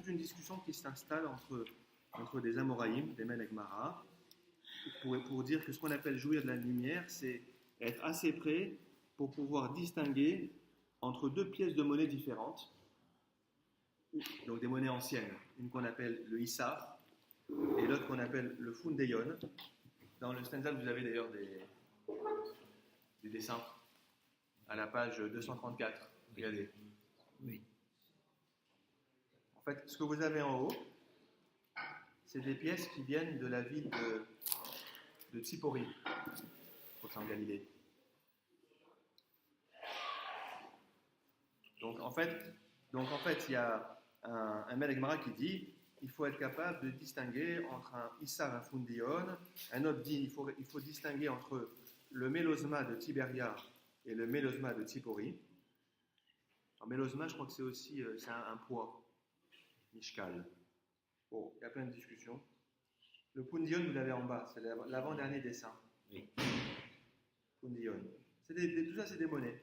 toute une discussion qui s'installe entre des Amoraïm, des Melek Mara, pour dire que ce qu'on appelle jouir de la lumière, c'est être assez près pour pouvoir distinguer entre deux pièces de monnaie différentes, donc des monnaies anciennes, une qu'on appelle le Issar et l'autre qu'on appelle le Fundeyon. Dans le stanza, vous avez d'ailleurs des dessins à la page 234. Regardez. Oui. En fait, ce que vous avez en haut, c'est des pièces qui viennent de la ville de Tsipori, en Galilée. Donc en fait, il y a un Melek Mara qui dit il faut être capable de distinguer entre un Issar et un Fundion. Un autre dit il faut distinguer entre le Mélosma de Tiberia et le Mélosma de Tsipori. Alors Mélosma, je crois que c'est aussi c'est un poids, Mishkal. Bon, il y a plein de discussions. Le Fundion, vous l'avez en bas, c'est l'avant-dernier dessin. Oui. Fundion. Tout ça, c'est des monnaies.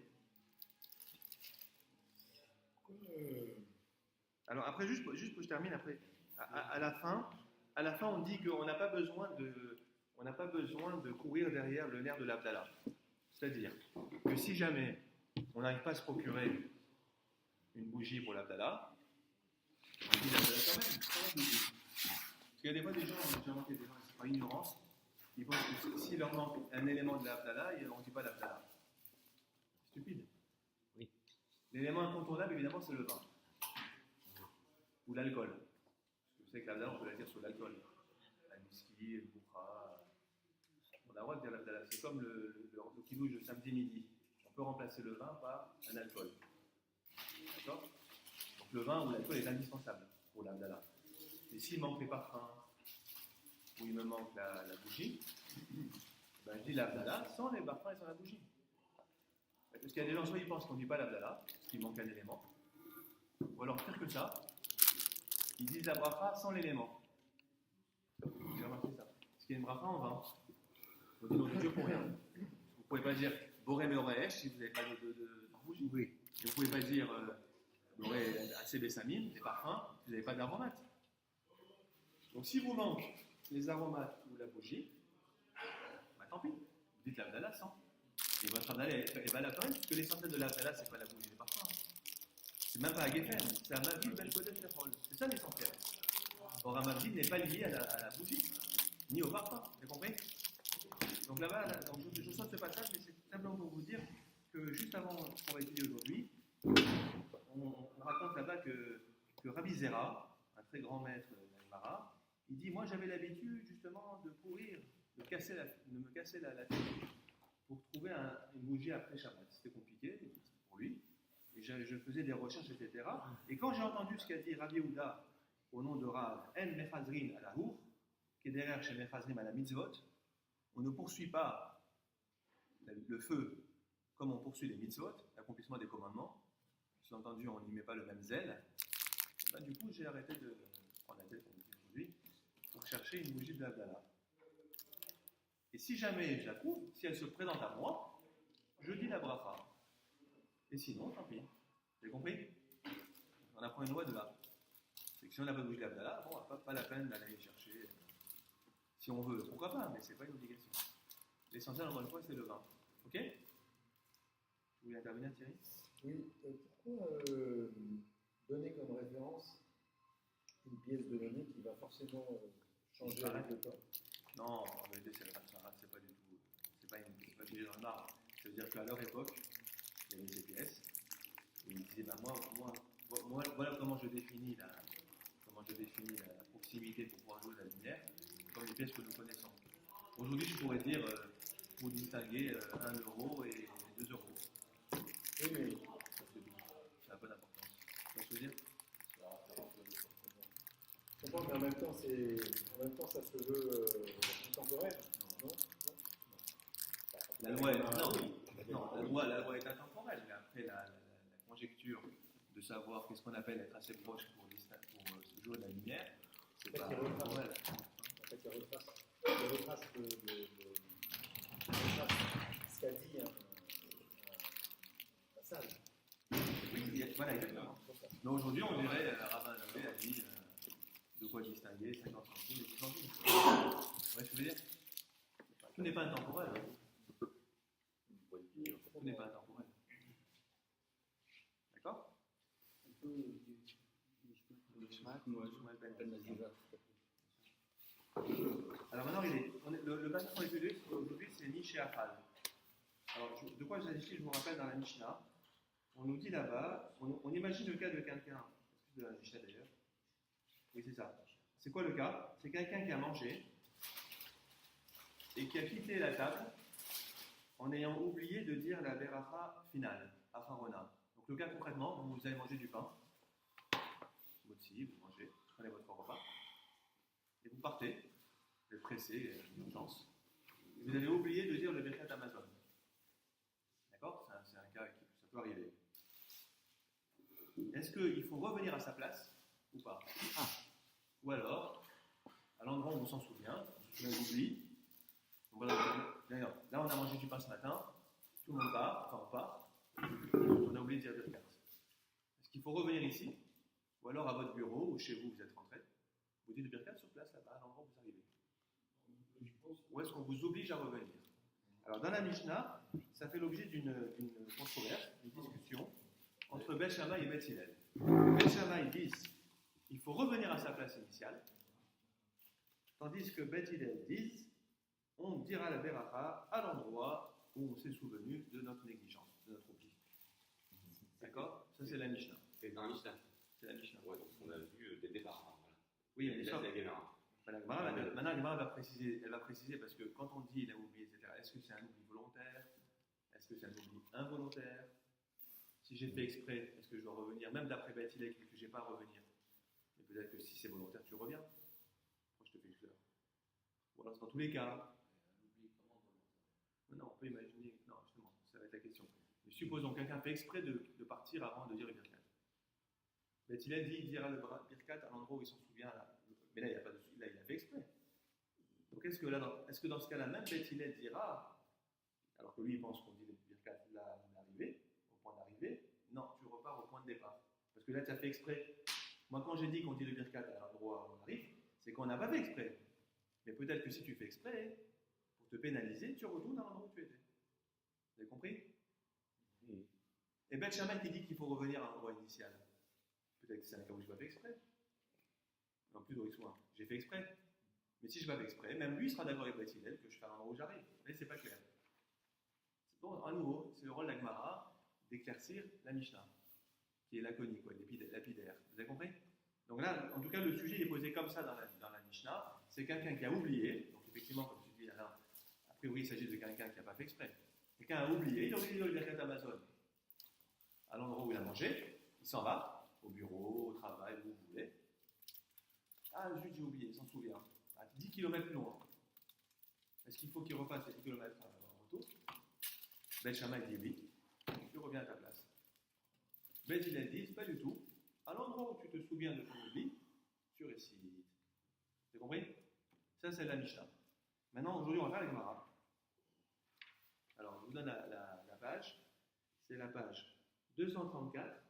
Alors après, juste pour que je termine, après, à la fin, on dit qu'on n'a pas besoin de courir derrière le nerf de l'Abdallah. C'est-à-dire que si jamais on n'arrive pas à se procurer une bougie pour l'Abdallah, on dit l'Abdallah quand même. Parce qu'il y a des fois des gens, j'ai remarqué des gens, c'est par ignorance, ils pensent que s'il leur manque un élément de l'Abdallah, on ne dit pas l'Abdallah. Stupide. Oui. L'élément incontournable, évidemment, c'est le vin. Ou l'alcool. Parce que vous savez que l'Abdallah, on peut la dire sur l'alcool. La whisky, le boukra. On a le droit de dire l'Abdallah. C'est comme le kidouche de samedi midi. On peut remplacer le vin par un alcool. D'accord? Donc le vin ou l'alcool est indispensable pour l'Abdallah. Et s'il manque les parfums, ou il me manque la bougie, ben je dis l'Abdallah sans les parfums et sans la bougie. Parce qu'il y a des gens, soit ils pensent qu'on ne dit pas l'Abdallah, parce qu'il manque un élément, ou alors pire que ça, ils disent la bracha sans l'élément. J'ai remarqué ça. Parce qu'il y a une bracha en vin. On dit nom de Dieu pour rien. Vous ne pouvez pas dire Boré Meoresh si vous n'avez pas de bougie. Oui. Et vous ne pouvez pas dire Boré ACB Samim, des parfums, si vous n'avez pas d'aromates. Donc si vous manque les aromates ou la bougie, bah tant pis. Vous dites l'Abdallah sans. Et votre Abdallah est valable quand même, parce que l'essentiel de l'Abdallah, c'est pas la bougie, les parfums. C'est même pas à Geffen, c'est à Mavil Ben Kodesh Lechol. C'est ça l'essentiel. Or, un Mavil n'est pas lié à la bougie, ni au parfum. Vous avez compris? Donc là-bas, donc je saute ce passage, mais c'est simplement pour vous dire que juste avant ce qu'on va étudier aujourd'hui, on raconte là-bas que Rabbi Zera, un très grand maître d'Aïmara, il dit moi j'avais l'habitude justement de courir, de me casser la tête pour trouver une bougie après Shabbat. C'était compliqué pour lui. Et je faisais des recherches, etc. Et quand j'ai entendu ce qu'a dit Rabbi Yehuda au nom de Rav En Mechazrin à la Hour, qui est derrière chez Mechazrim à la Mitzvot, on ne poursuit pas le feu comme on poursuit les Mitzvot, l'accomplissement des commandements. Sous-entendu, on n'y met pas le même zèle. Ben, du coup, j'ai arrêté de prendre la tête, comme on dit aujourd'hui, pour chercher une bougie de l'Abdallah. Et si jamais je la trouve, si elle se présente à moi, je dis la bracha. Et sinon, tant pis. Vous avez compris? On apprend une loi de là. C'est que si on n'a pas de bougie d'Abdallah, bon, pas la peine d'aller chercher. Si on veut, pourquoi pas, mais c'est pas une obligation. L'essentiel, encore une fois, c'est le vin. Ok? Vous voulez intervenir, Thierry? Oui, pourquoi donner comme référence une pièce de monnaie qui va forcément changer avec le temps? Non, en vérité, c'est pas du tout. C'est pas figé dans le marbre. Ça veut dire qu'à leur époque, il y avait ces pièces, et ils disaient ben moi, voilà comment je définis la proximité pour pouvoir jouer la lumière, comme les pièces que nous connaissons. Aujourd'hui, je pourrais dire pour distinguer 1 euro et 2 euros. Oui, mais ça n'a pas d'importance. Tu vois ce que je veux dire? je comprends, mais en même temps, ça se veut intemporel, non? La loi la loi est intemporelle, mais après la conjecture de savoir qu'est-ce qu'on appelle être assez proche pour jouer de la lumière, c'est pas intemporel. En fait, il retrace ce qu'a dit un sage. Oui, voilà, exactement. Mais aujourd'hui, on dirait, Rabbin Lavée a dit payer 50 centimes et 10 centimes. Vous voyez ce que je veux dire? Tout n'est pas intemporel. Tout n'est pas intemporel. D'accord? Alors maintenant, le passage qu'on a étudié aujourd'hui, c'est Nish et Achal. Alors, de quoi il s'agit, je vous rappelle, dans la Mishnah, on nous dit là-bas, on imagine le cas de quelqu'un, excusez de la Mishnah d'ailleurs, oui c'est ça. C'est quoi le cas? C'est quelqu'un qui a mangé et qui a quitté la table en ayant oublié de dire la beracha finale, Acharona. Donc le cas concrètement, vous avez mangé du pain, vous mangez, vous prenez votre repas, et vous partez, vous êtes pressé, une urgence, et vous avez oublié de dire le Birkat Amazon. D'accord? C'est un cas qui ça peut arriver. Est-ce qu'il faut revenir à sa place ou pas? Ou alors, à l'endroit où on s'en souvient, on oublie. D'ailleurs, là on a mangé du pain ce matin, tout le monde part, enfin on part, on a oublié de dire Birkat. Est-ce qu'il faut revenir ici? Ou alors à votre bureau ou chez vous, vous êtes rentré, vous dites le Birkat sur place, là-bas, à l'endroit où vous arrivez. Ou est-ce qu'on vous oblige à revenir? Alors dans la Mishnah, ça fait l'objet d'une controverse, d'une discussion entre Beth Shammai et Beth Hillel. Beth Shammai disent il faut revenir à sa place initiale, tandis que Beth Hillel disent on dira la beracha à l'endroit où on s'est souvenu de notre négligence, de notre oubli. D'accord? Ça c'est la Mishnah. C'est dans la Mishnah. C'est la Mishnah. Ouais, donc on a vu dès le départ. Hein, voilà. Oui, mais là, c'est la Gemara. Maintenant, la Gemara va préciser parce que quand on dit il a oublié, etc., est-ce que c'est un oubli volontaire? Est-ce que c'est un oubli involontaire? Si j'ai fait exprès, est-ce que je dois revenir? Même d'après Beth Hillel, que je n'ai pas à revenir. Mais peut-être que si c'est volontaire, tu reviens. Moi, je te fais une fleur. Ou alors, dans tous les cas. Non, on peut imaginer. Non, justement, ça va être la question. Mais supposons que quelqu'un fait exprès de partir avant de dire le Birkat. Beth Hillel dit il dira le Birkat à l'endroit où il s'en souvient. Mais là, il a fait exprès. Donc, est-ce que dans ce cas-là, même Beth Hillel dira, alors que lui, il pense qu'on dit le Birkat là, on est arrivé, au point d'arrivée, non, tu repars au point de départ. Parce que là, tu as fait exprès. Moi, quand j'ai dit qu'on dit le Birkat à l'endroit où on arrive, c'est qu'on n'a pas fait exprès. Mais peut-être que si tu fais exprès, pour te pénaliser, tu retournes à l'endroit où tu étais. Vous avez compris? Oui. Et Beth Shammai qui dit qu'il faut revenir à l'endroit initial. Peut-être que c'est un cas où je n'ai pas fait exprès. Non plus de soin. J'ai fait exprès. Mais si je n'ai pas fait exprès, même lui sera d'accord avec Beth Hillel que je fais à l'endroit où j'arrive. Mais c'est pas clair. Donc, à nouveau, c'est le rôle de la Gemara d'éclaircir la Mishnah, qui est laconique, lapidaire. Vous avez compris? Donc là, en tout cas, le sujet est posé comme ça dans la Mishnah. C'est quelqu'un qui a oublié. Donc effectivement, comme tu dis, Alain, a priori, il s'agit de quelqu'un qui n'a pas fait exprès. Quelqu'un a oublié, il a oublié de dire le Birkat Amazon à l'endroit où il a mangé. Il s'en va, au bureau, au travail, où vous voulez. Ah, juste j'ai oublié, il s'en souvient. À 10 km plus loin. Est-ce qu'il faut qu'il refasse les 10 km en retour? Beth Shammai dit oui, tu reviens à ta place. Beth Hillel dit pas du tout. À l'endroit où tu te souviens de ton oubli, tu récites. Vous avez compris? Ça, c'est la Mishnah. Maintenant, aujourd'hui, on va faire la Gemara. Alors, je vous donne la page. C'est la page 234.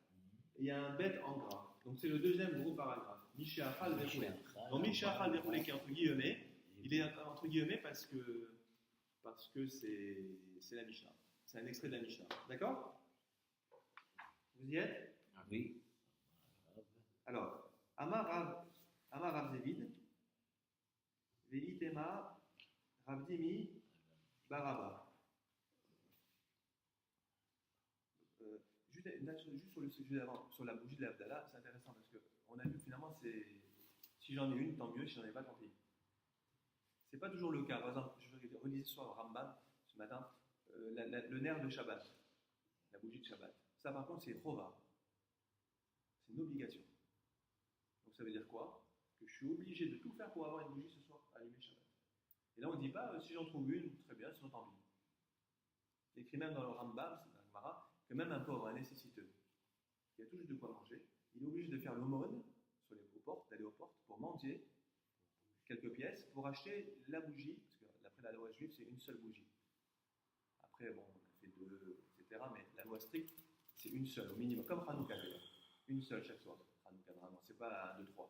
Et il y a un bet en gras. Donc, c'est le deuxième gros paragraphe. Mishachal Verhoulé. Donc, Mishachal Verhoulé qui est entre guillemets, il est entre guillemets parce que c'est la Mishnah. C'est un extrait de la Mishnah. D'accord? Vous y êtes? Oui. Alors, Amar Rav Zevid, Veitema Rav Dimi Baraba. Juste sur le sujet d'avant, sur la bougie de l'Abdallah, c'est intéressant parce qu'on a vu finalement, si j'en ai une, tant mieux, si j'en ai pas, tant pis. C'est pas toujours le cas. Par exemple, je relisais ce soir Rambam, ce matin, le nerf de Shabbat, la bougie de Shabbat. Ça, par contre, c'est Chova. C'est une obligation. Donc, ça veut dire quoi? Que je suis obligé de tout faire pour avoir une bougie ce soir allumée Shabbat. Et là, on ne dit pas, si j'en trouve une, très bien, sinon tant pis. C'est écrit même dans le Rambam, c'est dans le Gemara, que même un pauvre, un nécessiteux, qui a tout juste de quoi manger, il est obligé de faire l'aumône sur les portes, d'aller aux portes pour mendier quelques pièces, pour acheter la bougie, parce que d'après la loi juive, c'est une seule bougie. Après, bon, on a fait deux, etc., mais la loi stricte, c'est une seule, au minimum, comme Hanouka d'ailleurs. Une seule chaque soir. Hanouka, normalement, c'est pas un, deux, trois.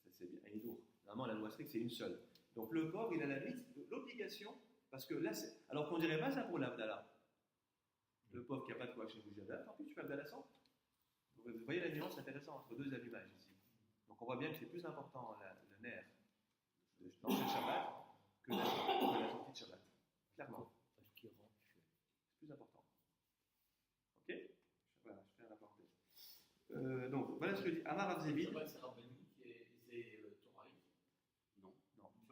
Ça, c'est bien. Et Hidour. Normalement, la loi stricte, c'est une seule. Donc le corps, il a la limite de l'obligation, parce que là, alors qu'on ne dirait pas ça pour l'Abdallah. Le pauvre qui n'a pas de quoi acheter une bougie Abdallah, tant pis, tu fais Abdallah sans. Vous voyez la nuance intéressante entre deux allumages ici. Donc on voit bien que c'est plus important le nerf d'entrer le Shabbat que la sortie de Shabbat. Clairement. C'est plus important. Ok? Voilà, je fais un parenthèse. Donc voilà ce que dit Amar Avzévil. Shabbat, c'est rabbinique et c'est Toraïque. Non.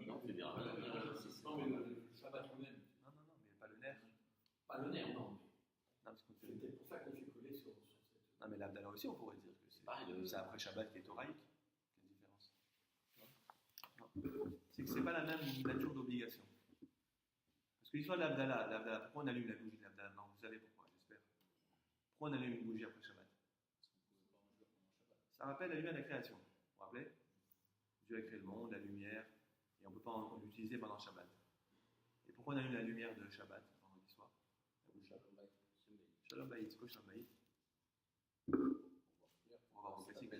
Non, c'est bien. Non, mais le Shabbat lui-même. non, mais pas le nerf. Pas le nerf, non. Non, parce que C'est peut-être pour ça qu'on fait coller sur cette. non, mais l'Abdallah aussi, on pourrait dire que c'est après Shabbat qui est Toraïque. Quelle différence? Non. C'est que c'est pas la même nature d'obligation. Parce que l'histoire de l'Abdallah, pourquoi on allume la bougie de l'Abdallah? Non, vous savez pourquoi, j'espère. Pourquoi on allume une bougie après Shabbat? Ça rappelle la lumière de la création. Vous vous rappelez? Dieu a créé le monde, la lumière, et on ne peut pas l'utiliser pendant Shabbat. Et pourquoi on allume la lumière de Shabbat vendredi soir? La bougie. Shalom Bayit, c'est quoi Shalom Bayit? On va voir vos classiques.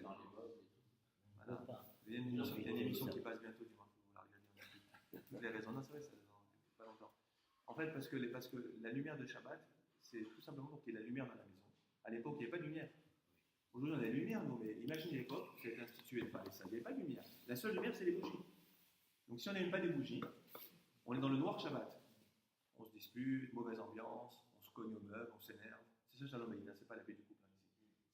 Voilà. Il y a une émission qui passe bientôt, du moins, vous la regardez en Afrique. Vous avez raison, non, c'est vrai, ça ne pas longtemps. En fait, parce que la lumière de Shabbat, c'est tout simplement pour qu'il y ait de la lumière dans la maison. À l'époque, il n'y avait pas de lumière. Aujourd'hui, on a des lumières, nous, mais imaginez l'époque, qui a été instituée par les sages, il n'y avait pas de lumière. La seule lumière, c'est les bougies. Donc, si on n'aime pas des bougies, on est dans le noir Shabbat. On se dispute, mauvaise ambiance, on se cogne au meuble, on s'énerve. C'est ça, Shalom Bayit, c'est pas la paix du couple, ici.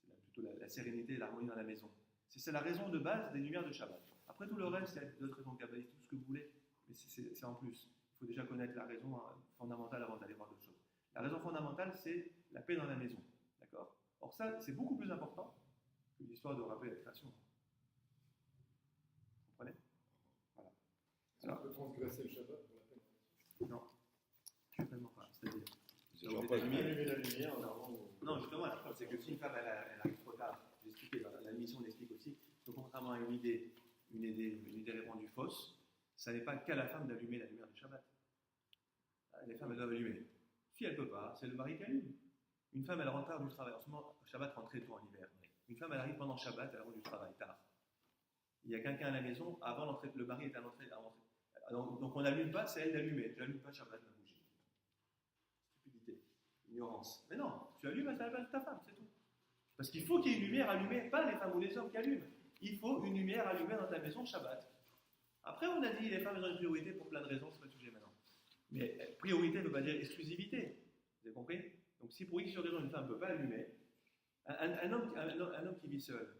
C'est plutôt la sérénité et l'harmonie dans la maison. C'est la raison de base des lumières de Shabbat. Après, tout le reste, il y a d'autres raisons kabbalistes, tout ce que vous voulez, mais c'est en plus. Il faut déjà connaître la raison fondamentale avant d'aller voir d'autres choses. La raison fondamentale, c'est la paix dans la maison. D'accord? Or, ça, c'est beaucoup plus important que l'histoire de rappeler la création. Vous comprenez? Voilà. Alors, on peut transgresser le Shabbat pour la peine. Non, certainement pas. C'est-à-dire, Genre pas allumer la lumière avant. non, justement, la preuve, c'est que si une femme elle arrive trop tard, j'ai expliqué, la mission on explique aussi, que contrairement à une idée répandue fausse, ça n'est pas qu'à la femme d'allumer la lumière du Shabbat. Les femmes, elles doivent allumer. Si elle ne peut pas, c'est le mari qui allume. Une femme, elle rentre tard du travail. En ce moment, Shabbat rentre très tôt en hiver. Une femme, elle arrive pendant Shabbat, elle rentre du travail tard. Il y a quelqu'un à la maison, avant l'entrée, le mari est à l'entrée. Donc on n'allume pas, c'est elle d'allumer. Je n'allume pas Shabbat, ma bougie. Stupidité, ignorance. Mais non, tu allumes à ta femme, c'est tout. Parce qu'il faut qu'il y ait une lumière allumée, pas les femmes ou les hommes qui allument. Il faut une lumière allumée dans ta maison Shabbat. Après, on a dit les femmes ont une priorité pour plein de raisons, c'est pas le sujet maintenant. Mais priorité ne veut pas dire exclusivité. Vous avez compris? Donc si pour X raison une femme ne peut pas allumer, un homme qui vit seul,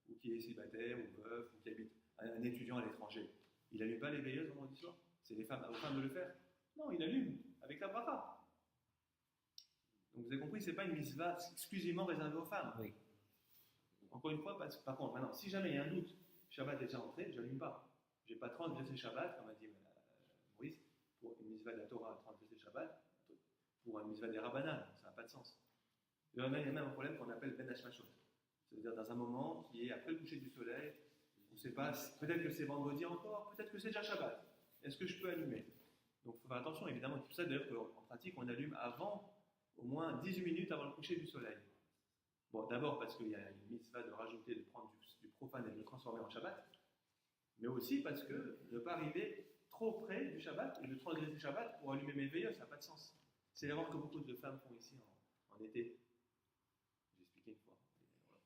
ou qui est célibataire, ou veuf, ou qui habite, un étudiant à l'étranger, il n'allume pas les veilleuses vendredi soir? C'est aux femmes de le faire? Non, il allume, avec la bracha. Donc vous avez compris, ce n'est pas une mitzvah exclusivement réservée aux femmes. Oui. Encore une fois, par contre, maintenant, si jamais il y a un doute, Shabbat est déjà entré, je n'allume pas. Je n'ai pas transgressé Shabbat, comme a dit Maurice, pour une mitzvah de la Torah, transgressé Shabbat, pour un mitzvah des Rabbanan, ça n'a pas de sens. Il y a même un problème qu'on appelle Ben Hashmashot. C'est-à-dire dans un moment qui est après le coucher du soleil, on ne sait pas, peut-être que c'est vendredi encore, peut-être que c'est déjà Shabbat. Est-ce que je peux allumer? Donc il faut faire attention, évidemment. C'est pour ça d'ailleurs qu'en pratique, on allume au moins 18 minutes avant le coucher du soleil. Bon, d'abord parce qu'il y a une mitzvah de rajouter, de prendre du profane et de le transformer en Shabbat, mais aussi parce que ne pas arriver trop près du Shabbat et de transgresser Shabbat pour allumer mes veilleuses, ça n'a pas de sens. C'est l'erreur que beaucoup de femmes font ici en été. J'ai expliqué une fois.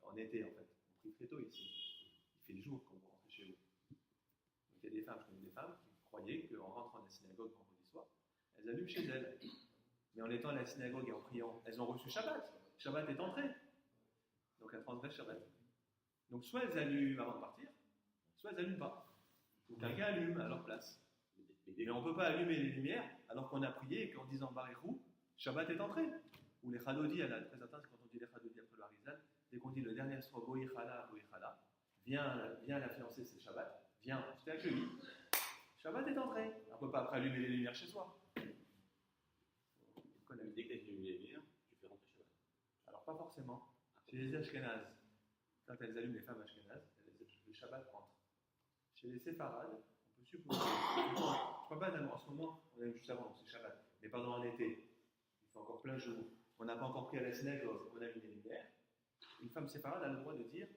En été, en fait. On prie très tôt ici. Il fait le jour quand vous rentrez chez vous. Donc il y a des femmes, je connais des femmes qui croyaient qu'en rentrant à la synagogue vendredi soir, elles allument chez elles. Mais en étant à la synagogue et en priant, elles ont reçu Shabbat. Shabbat est entré. Donc elles transgressent Shabbat. Donc soit elles allument avant de partir, soit elles n'allument pas. Ou quelqu'un allume à leur place. Mais on ne peut pas allumer les lumières alors qu'on a prié et qu'en disant Baréchou, Shabbat est entré. Ou les Chadodi, à la très intense, quand on dit les Chadodi après le Harizal, dès qu'on dit le dernier sera Boïchala, viens la fiancée, c'est Shabbat, viens, je t'ai accueilli. Shabbat est entré. On ne peut pas après allumer les lumières chez soi. Dès que tu allumes les lumières, tu fais rentrer Shabbat. Alors pas forcément. Chez les Ashkénazes, quand elles allument les femmes Ashkénazes, le Shabbat rentre. Chez les Séfarades, on peut supposer. Je crois pas en ce moment, on est juste avant, donc c'est Shabbat. Mais pendant un été, il fait encore plein jour. On n'a pas encore pris à la synagogue, on allume les lumières. Une femme séfarade a le droit de dire: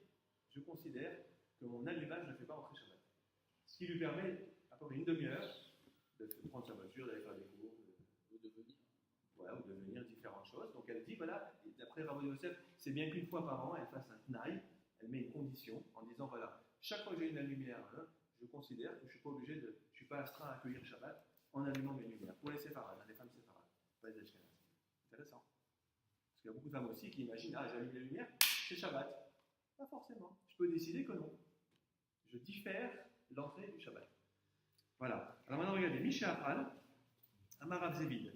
je considère que mon allumage ne fait pas entrer Shabbat. Ce qui lui permet, à peu près une demi-heure, de prendre sa voiture, d'aller faire des cours, Ou de venir. voilà, ou de venir différentes choses. Donc elle dit, voilà, et d'après Rabbi Yosef, c'est bien qu'une fois par an, elle fasse un tnaï, elle met une condition en disant, voilà, chaque fois que j'ai une lumière, hein, je considère que je ne suis pas obligé de, je suis pas astreint à accueillir Shabbat en allumant mes lumières. Pour les séfarades, hein, les femmes séfarades, pas les ashkénazes. Intéressant. Parce qu'il y a beaucoup de femmes aussi qui imaginent, ah, j'allume les lumières, c'est Shabbat. Pas forcément. Je peux décider que non. Je diffère l'entrée du Shabbat. Voilà. Alors maintenant, regardez, Misha Afal, Amar Rav Zévid,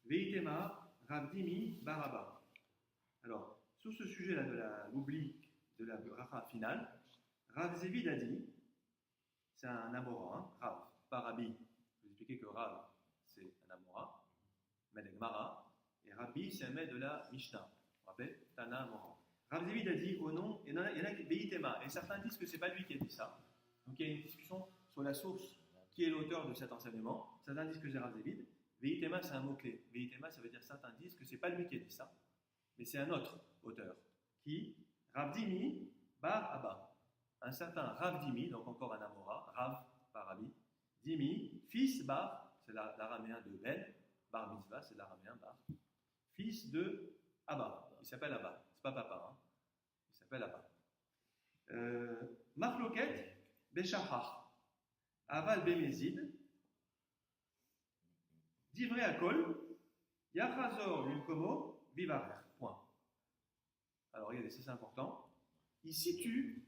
Veitema, Rav Dimi, Baraba. Alors, sur ce sujet-là de l'oubli de la bracha finale, Rav Zévid a dit, c'est un Amora, hein, Rav, pas Rabbi. Je vous expliquer que Rav, c'est un Amora, mais de Gemara, et Rabbi, c'est un maître de la Mishnah. Vous vous rappelez, Tana Amora. Rav Zévid a dit au nom, il y en a qui Veitema, et certains disent que ce n'est pas lui qui a dit ça. Donc il y a une discussion sur la source, qui est l'auteur de cet enseignement. Certains disent que c'est Rav Zévid. Veitema, c'est un mot-clé. Veitema, ça veut dire certains disent que ce n'est pas lui qui a dit ça, mais c'est un autre auteur, qui, Rav Dimi, Bar Abba. Un certain Rav Dimi, donc encore un Amora, Rav, par Rabbi, Dimi, fils Bar, c'est l'araméen de Ben, Bar Mitzvah, c'est l'araméen Bar, fils de Abba. Il s'appelle Abba, c'est pas papa, hein. Il s'appelle Abba. Marloket, Beshachar, Aval Bemezid, Divrei Akol, Yachazor Yulkomo, Vivarer. Point. Alors regardez, c'est important. Il situe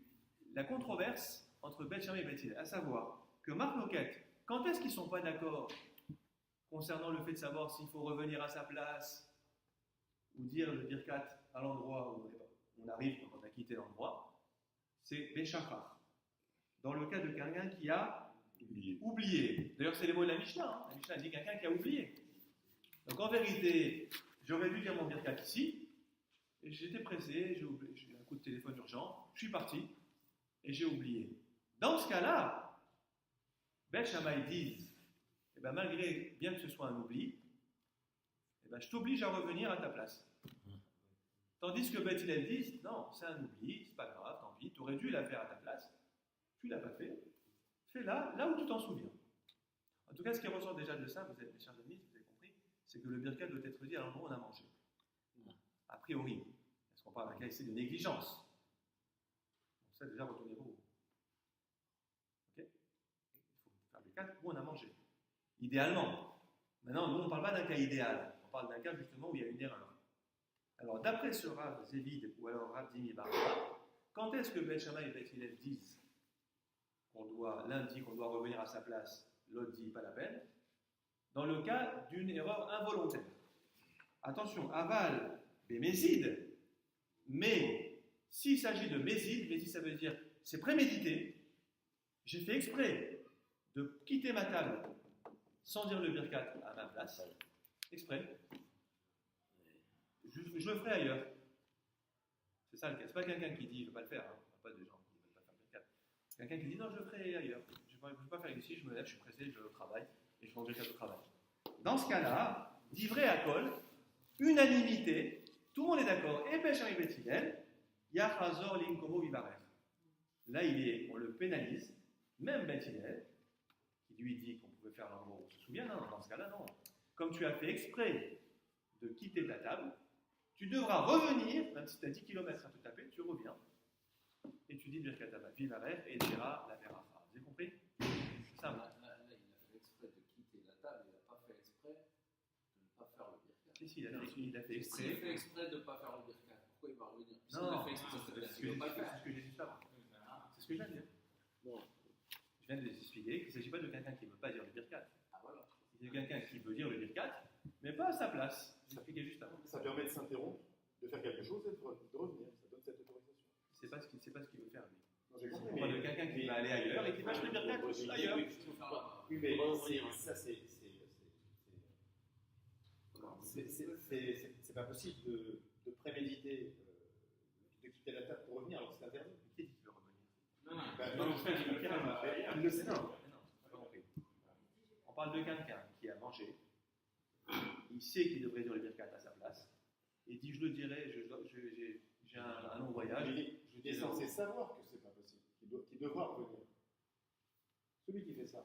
la controverse entre Beth Shammai et Beth Hillel, à savoir que Marloket, quand est-ce qu'ils ne sont pas d'accord concernant le fait de savoir s'il faut revenir à sa place ou dire le birkat à l'endroit où on arrive quand on a quitté l'endroit, c'est Béchachar. Dans le cas de quelqu'un qui a oublié. D'ailleurs, c'est les mots de la Mishnah. Hein. La Mishnah dit quelqu'un qui a oublié. Donc en vérité, j'aurais dû dire mon birkat ici, et j'étais pressé, j'ai eu un coup de téléphone urgent, je suis parti, et j'ai oublié. Dans ce cas-là, Beth Shammai disent, eh ben, malgré bien que ce soit un oubli, eh ben, je t'oblige à revenir à ta place. Tandis que Beth Hillel disent, non, c'est un oubli, c'est pas grave, tant pis, tu aurais dû la faire à ta place, tu l'as pas fait, fais-la là où tu t'en souviens. En tout cas, ce qui ressort déjà de ça, vous êtes, mes chers amis, vous avez compris, c'est que le birkat doit être dit à l'endroit où on a mangé. A priori, est-ce qu'on parle d'un cas ici de négligence? Donc ça, déjà, retournez-vous. Ok? Il faut faire le birkat où on a mangé. Idéalement. Maintenant, nous, on ne parle pas d'un cas idéal. On parle d'un cas, justement, où il y a une erreur. Alors, d'après ce Rav Zévid, ou alors Rav Dimi Baraba, quand est-ce que Beth Shammai et Beth Hillel disent l'un dit qu'on doit revenir à sa place, l'autre dit pas la peine, dans le cas d'une erreur involontaire. Attention, aval, bémézid, mais s'il s'agit de mézid, ça veut dire c'est prémédité, j'ai fait exprès de quitter ma table sans dire le birkat à ma place, exprès, je le ferai ailleurs. C'est ça le cas. C'est pas quelqu'un qui dit je ne veux pas le faire, hein. Pas de gens qui ne veulent pas faire le birkat. Quelqu'un qui dit non, je le ferai ailleurs. Je ne veux pas faire ici, je me lève, je suis pressé, je travaille et je fais mon birkat au travail. Dans ce cas-là, divrei akol, unanimité, tout le monde est d'accord, et Beth Shammai et Beth Hillel, Yachazor Linkomo Vivarer. Là, on le pénalise, même Beth Hillel, qui lui dit qu'on pouvait faire l'endroit où on se souvient, non, dans ce cas-là, non. Comme tu as fait exprès de quitter ta table, tu devras revenir, même si tu as 10 km à te taper, tu reviens, et tu dis Birkat Vivarer, et dira la Veracha. Vous avez compris? C'est ça. Là, il a fait exprès de quitter la table, il n'a pas fait exprès de ne pas faire le birkat. Si, il a fait exprès. S'il a fait exprès de ne pas faire le birkat, pourquoi il va revenir? S'il Non, a fait exprès de c'est ce que j'ai dit juste avant. C'est ce que je viens de dire. Je viens de les expliquer qu'il ne s'agit pas de quelqu'un qui ne veut pas dire le birkat. Ah voilà. Il y a quelqu'un qui veut dire le birkat, mais pas à sa place. J'ai expliqué juste avant. Ça permet de s'interrompre, de faire quelque chose et de revenir. Ça donne cette autorisation. C'est pas ce qu'il veut faire, lui. Non, j'ai compris. On parle de quelqu'un qui va aller ailleurs et qui va acheter le birkat ailleurs. Oui, mais c'est pas possible de préméditer, de quitter la table pour revenir alors que c'est interdit. Qui dit qu'il veut revenir? Non, Il le sait, non. C'est pas compris. On parle de quelqu'un qui a mangé, il sait qu'il devrait dire le birkat à sa place, et dit je le dirai, j'ai un long voyage. Il est censé savoir que c'est pas possible, qu'il devra revenir. Celui qui fait ça.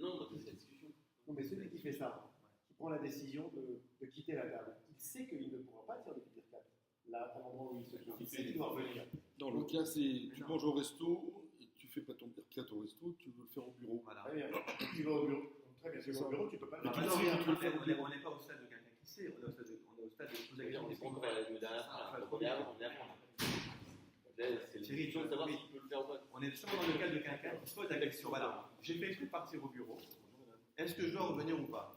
Non, moi, c'est la discussion. Non, mais celui qui fait ça, qui prend la décision de quitter la table, il sait qu'il ne pourra pas dire depuis Birkat. Là, à l'endroit où il se trouve, il sait qu'il doit revenir. Non, le cas, c'est tu manges au resto et tu fais pas ton birkat au resto, tu veux le faire au bureau. Voilà. Très bien. Tu vas au bureau. Très bien, tu vas au bureau, tu peux pas le Non, faire. non, tu non, veux le faire au bureau. on n'est pas au stade de quelqu'un qui sait, on est au stade de poser la On question. est pas encore à la dernière fois. On est avant. C'est la Thierry, question de savoir oui. s'il peut le faire ou pas. On est justement dans le cas de quelqu'un qui se pose la question. Voilà, j'ai fait exprès de partir au bureau. Est-ce que je dois revenir ou pas?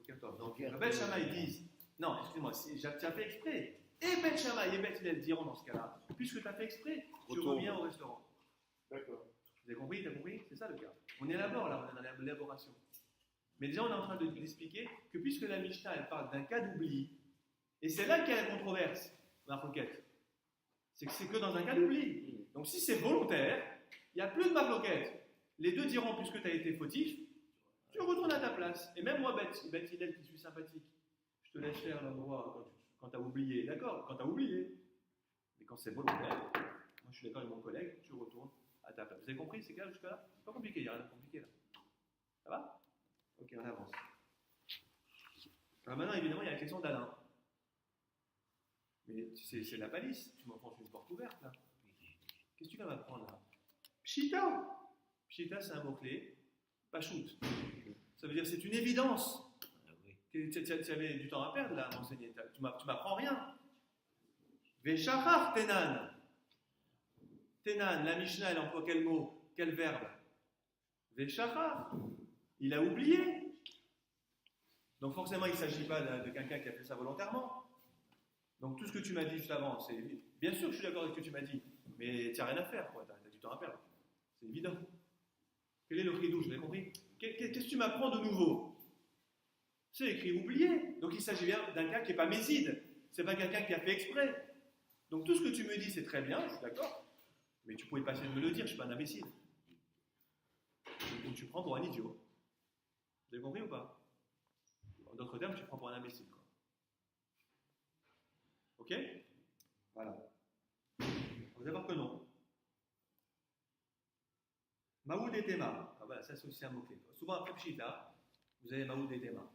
Ok, top. Donc, Ben Shammai disent non, excuse-moi, tu as fait exprès. Et Ben Shammai et Bet Hillel diront dans ce cas-là, puisque tu as fait exprès, tu Retourne. reviens au restaurant. D'accord. Vous avez compris? T'as compris? C'est ça le cas. On élabore là, on est dans l'élaboration. Mais déjà, on est en train d'expliquer que puisque la Mishnah elle parle d'un cas d'oubli, et c'est là qu'il y a la controverse, la requête. C'est que dans un cas d'oubli. Donc si c'est volontaire, il n'y a plus de marloquette. Les deux diront, puisque tu as été fautif, tu retournes à ta place. Et même moi, Bet Hillel, qui suis sympathique, je te laisse faire l'endroit quand tu as oublié. D'accord? Quand tu as oublié. Mais quand c'est volontaire, moi je suis d'accord avec mon collègue, tu retournes à ta place. Vous avez compris ces cas jusqu'à là? C'est pas compliqué, il n'y a rien de compliqué là. Ça va? Ok, on avance. Alors maintenant, évidemment, il y a la question d'Alain. Mais c'est la palisse, tu m'enfonces une porte ouverte là. Qu'est-ce que tu vas m'apprendre là? Pshita. Pshita, c'est un mot-clé. Pachout. Ça veut dire c'est une évidence. Tu avais du temps à perdre là à m'enseigner. Tu m'apprends rien. Veshachar tenan. Tenan, la Mishnah, elle emploie quel mot? Quel verbe? Veshachar. Il a oublié. Donc forcément, il ne s'agit pas de quelqu'un qui a fait ça volontairement. Donc tout ce que tu m'as dit juste avant, c'est bien sûr que je suis d'accord avec ce que tu m'as dit, mais tu n'as rien à faire, tu as du temps à perdre. C'est évident. Quel est le chidouche? Vous avez compris? Qu'est-ce que tu m'apprends de nouveau? C'est écrit oublié. Donc il s'agit bien d'un cas qui n'est pas méside. C'est pas quelqu'un qui a fait exprès. Donc tout ce que tu me dis, c'est très bien, je suis d'accord, mais tu pouvais passer de me le dire, je ne suis pas un imbécile. Donc tu prends pour un idiot. Vous avez compris ou pas? En d'autres termes, tu prends pour un imbécile. Quoi. Ok? Voilà. Vous allez voir que non. Maoud et Tema. Ah voilà, ça c'est aussi un mot-clé. Souvent après Pshita, vous avez Maoud et Tema.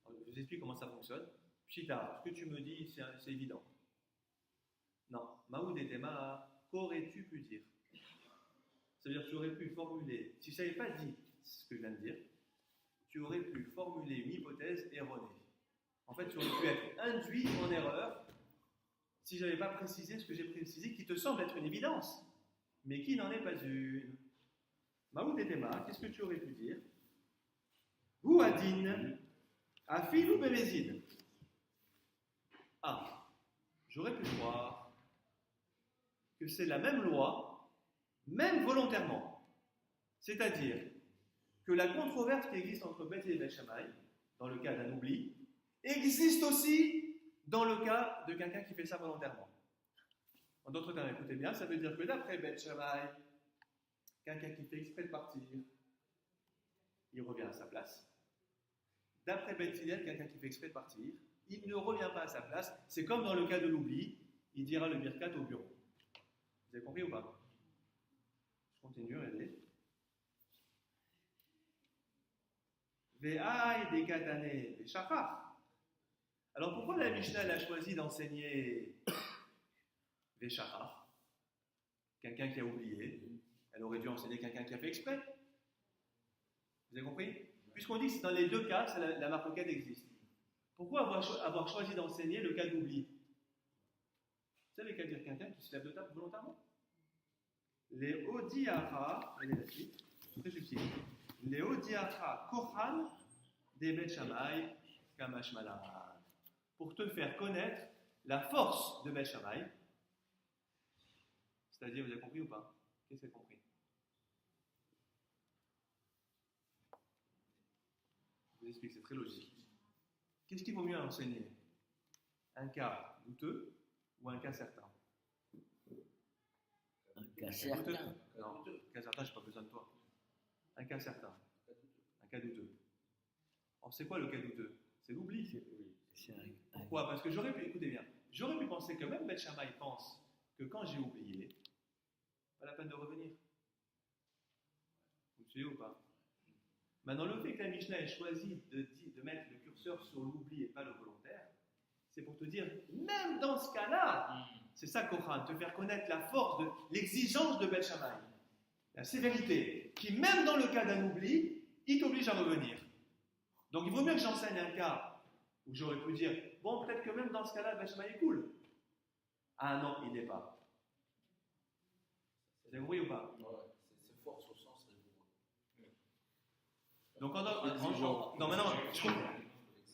Je vous explique comment ça fonctionne. Pshita, ce que tu me dis, c'est évident. Non. Maoud et Tema, qu'aurais-tu pu dire? Ça veut dire que tu aurais pu formuler, si je n'avais pas dit ce que je viens de dire, tu aurais pu formuler une hypothèse erronée. En fait, tu aurais pu être induit en erreur si je n'avais pas précisé ce que j'ai précisé, qui te semble être une évidence, mais qui n'en est pas une. Maoud et Tema, qu'est-ce que tu aurais pu dire? Ou Adin, Afil ou Bémézid? Ah, j'aurais pu croire que c'est la même loi, même volontairement. C'est-à-dire que la controverse qui existe entre Bet et Bet Shammai, dans le cas d'un oubli, existe aussi dans le cas de quelqu'un qui fait ça volontairement. En d'autres termes, écoutez bien, ça veut dire que d'après Bet Shammai, quelqu'un qui fait exprès de partir, il revient à sa place. D'après Bet Hillel, quelqu'un qui fait exprès de partir, il ne revient pas à sa place. C'est comme dans le cas de l'oubli, il dira le birkat au bureau. Vous avez compris ou pas? Je continue, regardez. Ve'ai de katane ve'shachar. Alors pourquoi la Mishnah a choisi d'enseigner ve'shachar? Quelqu'un qui a oublié. Elle aurait dû enseigner quelqu'un qui a fait exprès. Vous avez compris? Puisqu'on dit que dans les deux cas, la marloquette existe. Pourquoi avoir choisi d'enseigner le cas d'oubli? Vous savez qu'à dire quelqu'un qui se lève de table volontairement? Les odiara, regardez la suite, très subtil. Les odiara kohan des Bet Shammai kamashmalan. Pour te faire connaître la force de Bet Shammai. C'est-à-dire, vous avez compris ou pas? Qu'est-ce que vous avez compris? Je vous explique, c'est très logique. Qu'est-ce qu'il vaut mieux enseigner? Un cas douteux ou un cas certain? Un cas certain. Non, un cas certain, je n'ai pas besoin de toi. Un cas certain. Un cas douteux. Alors, c'est quoi le cas douteux? C'est l'oubli. Pourquoi? Parce que j'aurais pu, écoutez bien, j'aurais pu penser que même Bet Shammai pense que quand j'ai oublié, pas la peine de revenir. suivez ou pas? Maintenant, le fait que la Mishnah ait choisi de mettre le curseur sur l'oubli et pas le volontaire, c'est pour te dire, même dans ce cas-là, c'est ça Kohan, te faire connaître la force, l'exigence de Beth Shammai, la sévérité, qui même dans le cas d'un oubli, il t'oblige à revenir. Donc il vaut mieux que j'enseigne un cas où j'aurais pu dire, bon, peut-être que même dans ce cas-là, Beth Shammai est cool. Ah non, il n'est pas. Vous avez compris ou pas? C'est force au sens rigoureux. Donc,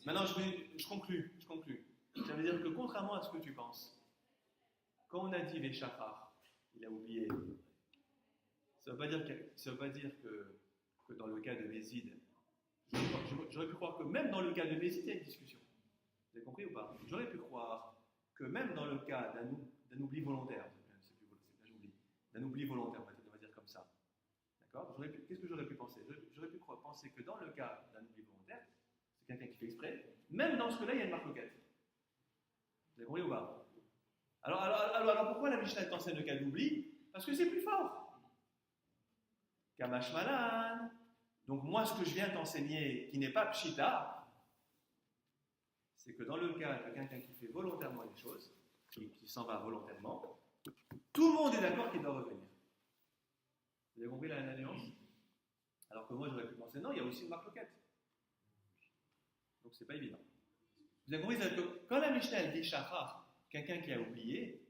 maintenant, je conclus. Ça veut dire que contrairement à ce que tu penses, quand on a dit les chafars, il a oublié. Ça ne veut pas dire que dans le cas de Mézid, j'aurais pu croire que même dans le cas de Mézid, il y a une discussion. Vous avez compris ou pas? J'aurais pu croire que même dans le cas d'un oubli volontaire, d'un oubli volontaire, on va dire comme ça. D'accord? Qu'est-ce que j'aurais pu penser? J'aurais pu penser que dans le cas d'un oubli volontaire, c'est quelqu'un qui fait exprès, même dans ce cas-là, il y a une marque loquette. Vous avez compris ou pas? Alors pourquoi la Mishnah t'enseigne le cas d'oubli? Parce que c'est plus fort. Kamash Malan. Donc moi, ce que je viens t'enseigner, qui n'est pas Pshita, c'est que dans le cas de quelqu'un qui fait volontairement les choses, qui s'en va volontairement, tout le monde est d'accord qu'il doit revenir. Vous avez compris la nuance? Alors que moi, j'aurais pu penser, non, il y a aussi une marque loquette. Donc c'est pas évident. Vous avez compris? C'est-à-dire que quand la Mishnah elle dit Shachar, quelqu'un qui a oublié,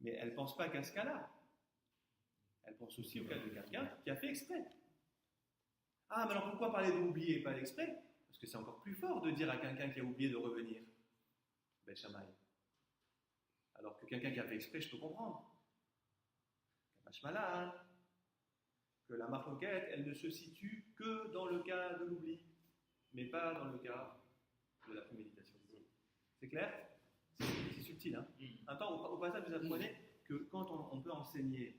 mais elle ne pense pas qu'à ce cas-là. Elle pense aussi au cas de quelqu'un qui a fait exprès. Ah, mais alors pourquoi parler d'oublier et pas d'exprès? Parce que c'est encore plus fort de dire à quelqu'un qui a oublié de revenir. Beth Shammai. Alors que quelqu'un qui a fait exprès, je peux comprendre. Kamash Malan. Que la marque loquette, elle ne se situe que dans le cas de l'oubli, mais pas dans le cas de la préméditation. C'est clair? C'est subtil. Hein? Attends, au passage, vous apprenez que quand on peut enseigner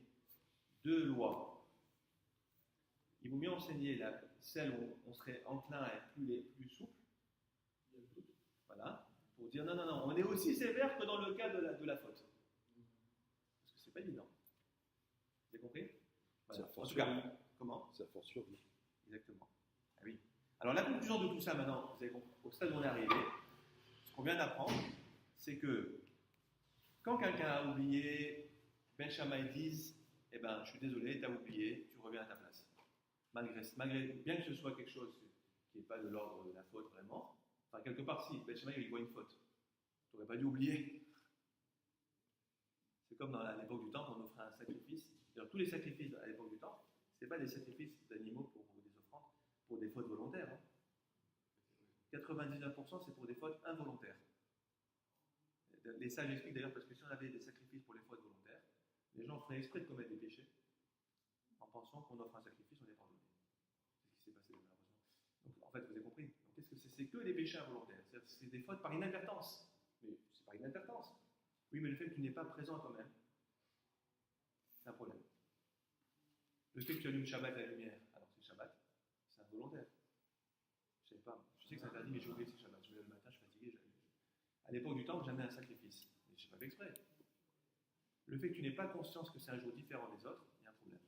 deux lois, il vaut mieux enseigner celle où on serait enclin à être plus souple, voilà, pour dire non, on est aussi sévère que dans le cas de la faute. Parce que c'est pas évident. Vous avez compris? Voilà. En tout cas, comment? C'est à force survie. Exactement. Ah oui. Alors la conclusion de tout ça maintenant, vous avez compris, au stade où on est arrivé, ce qu'on vient d'apprendre, c'est que quand quelqu'un a oublié, Ben Shammai disent, eh ben, je suis désolé, tu as oublié, tu reviens à ta place. Malgré, bien que ce soit quelque chose qui n'est pas de l'ordre de la faute vraiment, enfin quelque part si, Ben Shammai il voit une faute. Tu n'aurais pas dû oublier. C'est comme à l'époque du temple, on offrait un sacrifice. D'ailleurs, tous les sacrifices à l'époque du temple, ce n'est pas des sacrifices d'animaux pour des offrandes, pour des fautes volontaires. Hein. 99% c'est pour des fautes involontaires. Les sages expliquent d'ailleurs parce que si on avait des sacrifices pour les fautes volontaires, les gens feraient exprès de commettre des péchés en pensant qu'on offre un sacrifice, on est pardonné. C'est ce qui s'est passé malheureusement. Donc en fait, vous avez compris. Donc qu'est-ce que c'est que des péchés involontaires. C'est des fautes par inadvertance. Mais c'est par inadvertance. Oui, mais le fait que tu n'es pas présent quand même, c'est un problème. Le fait que tu allumes Shabbat à la lumière, alors c'est Shabbat, c'est involontaire. Je ne sais pas. Je sais que c'est interdit, mais j'ai oublié que c'est Shabbat. Je me lève le matin, je suis fatigué. À l'époque du temps, j'amenais un sacrifice. Mais je n'ai pas fait exprès. Le fait que tu n'aies pas conscience que c'est un jour différent des autres, il y a un problème.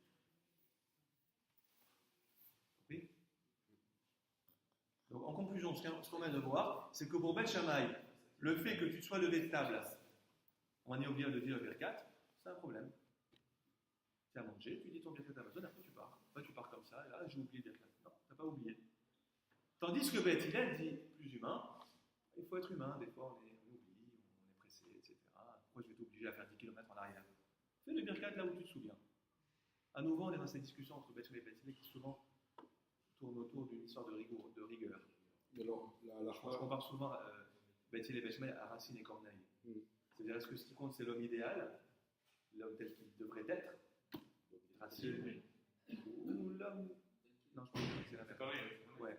Oui. Donc en conclusion, ce qu'on vient de voir, c'est que pour Beth Shammai, le fait que tu sois levé de table, on est obligé de dire le Birkat, c'est un problème. Tu as mangé, tu dis ton Birkat Amazon, après tu pars. Après tu pars comme ça, et là j'ai oublié le Birkat. Non, tu n'as pas oublié. Tandis que Beth Hillel dit, plus humain, il faut être humain, des fois on oublie, on est pressé, etc. Pourquoi je vais t'obliger à faire 10 km en arrière? Fais le Birkat là où tu te souviens. À nouveau, on est dans cette discussion entre Beth Hillel et Beth Hillel qui souvent tourne autour d'une histoire de rigueur. Mais alors, Je compare souvent Beth Hillel et Beth Hillel à Racine et Corneille. C'est-à-dire, est-ce que ce qui compte, c'est l'homme idéal, l'homme tel qu'il devrait être, Racine, ou l'homme... Non, je pense que c'est l'inverse. Ouais.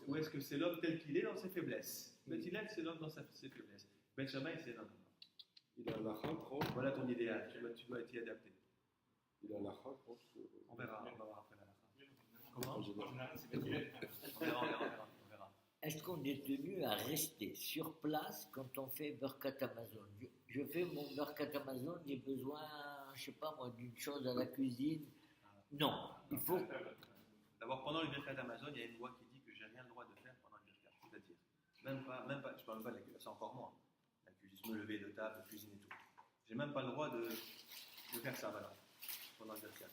Ou est-ce que c'est l'homme tel qu'il est dans ses faiblesses? Beth Hillel, c'est l'homme dans ses faiblesses. Beth Shammai, c'est l'homme. il a un lacha tranche. Voilà ton idéal, tu dois t'y adapter. Il a un lacha tranche. On verra après la lacha. Comment? En général. On verra. Est-ce qu'on est tenu à rester sur place quand on fait Birkat Amazon? Je fais mon Birkat Amazon, j'ai besoin, je ne sais pas moi, d'une chose à la cuisine. Non, il faut... Là D'abord, pendant le Birkat Amazon, il y a une loi qui dit que j'ai rien le droit de faire pendant le Birkat. C'est-à-dire, même pas, je parle même pas de la c'est encore moins. La cuisine, me lever de table, cuisiner et tout. J'ai même pas le droit de faire ça, voilà, pendant le Birkat.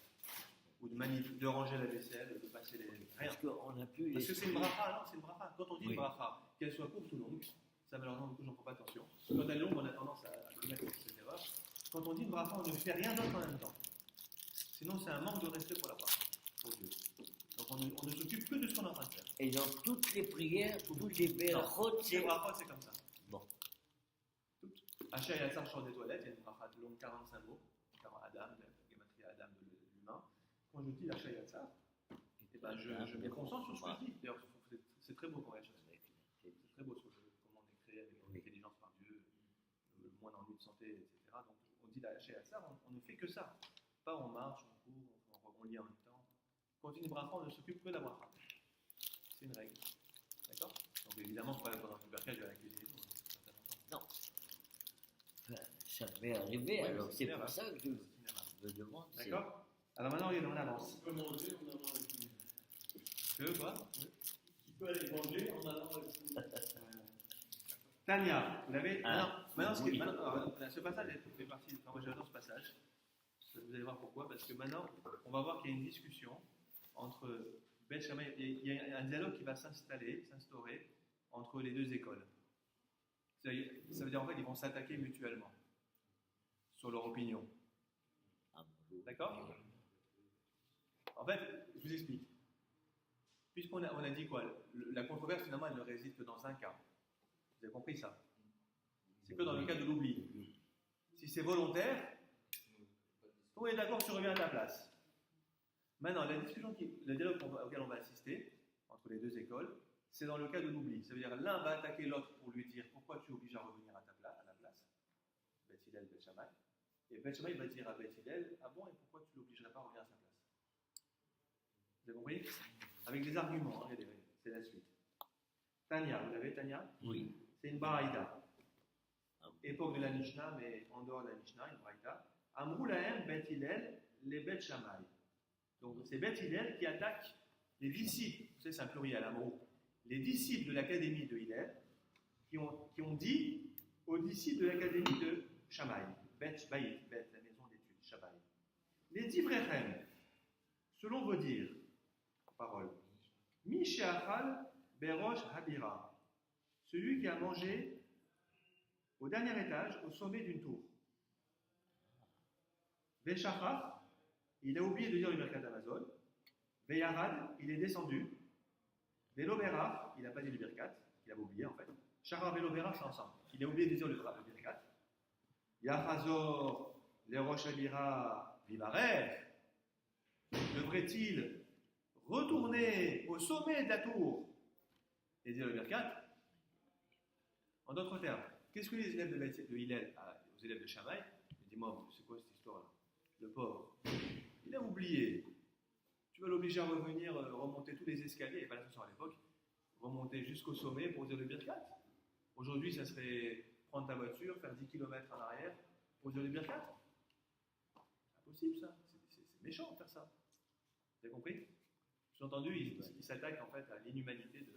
Ou de ranger la vaisselle, de passer les. Rien. Parce qu'on n'a plus Parce que c'est une l'esprit. bracha, non, c'est une bracha. Quand on dit Oui. une bracha, qu'elle soit courte ou longue, ça malheureusement, du coup, j'en prends pas attention. Quand elle est longue, on a tendance à commettre cette erreur. Quand on dit une bracha, on ne fait rien d'autre en même temps. Sinon, c'est un manque de respect pour la bracha, pour Dieu. Donc, on ne s'occupe que de ce qu'on est en train de faire. Et dans toutes les prières, toutes les berachot, C'est c'est. bracha, c'est comme ça. Bon. Hacha et Yassar chantent des toilettes, il y a une bracha longue 45 mots, Adam, la gématria Adam de l'humain. Quand je dis Hacha et Yassar, eh ben je me concentre sur ce que je dis. D'ailleurs, c'est très beau quand même. C'est très beau comment on est créé avec l'intelligence par Dieu, le moins d'ennuis de santé, etc. Donc on dit la Hacha et Yassar, on ne fait que ça. Pas on marche, on court, on lit en même temps. Quand on dit une bracha, on ne s'occupe que de la bracha. C'est une règle. D'accord? Donc évidemment, pas pendant le berkel de la cuisine. Non. Ça m'est arrivé, Oui, alors c'est c'est une pour erreur. ça que je me demande. D'accord? Alors maintenant, on avance. Tu peux manger en allant à la cuisine. Que quoi? Tu peux aller manger en allant à la cuisine. Tania, vous l'avez? Ah, Maintenant, oui. ce passage fait partie. Enfin, moi, j'adore ce passage. Vous allez voir pourquoi. Parce que maintenant, on va voir qu'il y a une discussion entre Beth Shammai. Il y a un dialogue qui va s'instaurer entre les deux écoles. Ça veut dire en fait, ils vont s'attaquer mutuellement sur leur opinion. D'accord? En fait, je vous explique. Puisqu'on a dit quoi? La controverse, finalement, elle ne réside que dans un cas. Vous avez compris ça? C'est que dans le cas de l'oubli. Si c'est volontaire, tout le monde est d'accord, tu reviens à ta place. Maintenant, le dialogue auquel on va assister, entre les deux écoles, c'est dans le cas de l'oubli. Ça veut dire l'un va attaquer l'autre pour lui dire pourquoi tu es obligé à revenir à la place. Beth Hillel, Beth Shammai. Et Beth Shammai va dire à Beth Hillel, ah bon, et pourquoi tu ne l'obligerais pas à revenir à sa place? Vous avez compris? Avec des arguments, hein, regardez, c'est la suite. Tania, vous l'avez Tania? Oui. C'est une baraïda. Époque de la Mishnah, mais en dehors de la Mishnah, une baraïda. Amrou lahem Beth Hillel, les Beth Shammai. Donc c'est Beth Hillel qui attaque les disciples, vous savez, c'est un pluriel, Amrou. Les disciples de l'académie de Hillel qui ont dit aux disciples de l'académie de Shammai, Beth Baït, Beth, la maison d'études, Shammai. Les divrechem, selon vos dires, paroles, Mishéachal Berosh Habira, celui qui a mangé au dernier étage, au sommet d'une tour. Veshachach, il a oublié de dire le Birkat Amazon. Veyarad, il est descendu. Veloberach, il n'a pas dit le Birkat, il a oublié en fait. Shachar Veloberach, c'est ensemble. Il a oublié de dire le Birkat. Yachazor, le Rosh Habira, Vivarech, devrait-il retourner au sommet de la tour et dire le Birkat? En d'autres termes, qu'est-ce que les élèves de Hillel aux élèves de Shammai? Ils disent, moi, c'est quoi cette histoire-là? Le pauvre, il a oublié. Tu vas l'obliger à revenir, remonter tous les escaliers, il n'y avait pas l'ascenseur à l'époque, remonter jusqu'au sommet pour dire le Birkat. Aujourd'hui, ça serait prendre ta voiture, faire 10 km en arrière pour dire le Birkat. C'est impossible ça, c'est méchant de faire ça. Vous avez compris? Sous-entendu, ils s'attaquent en fait à l'inhumanité de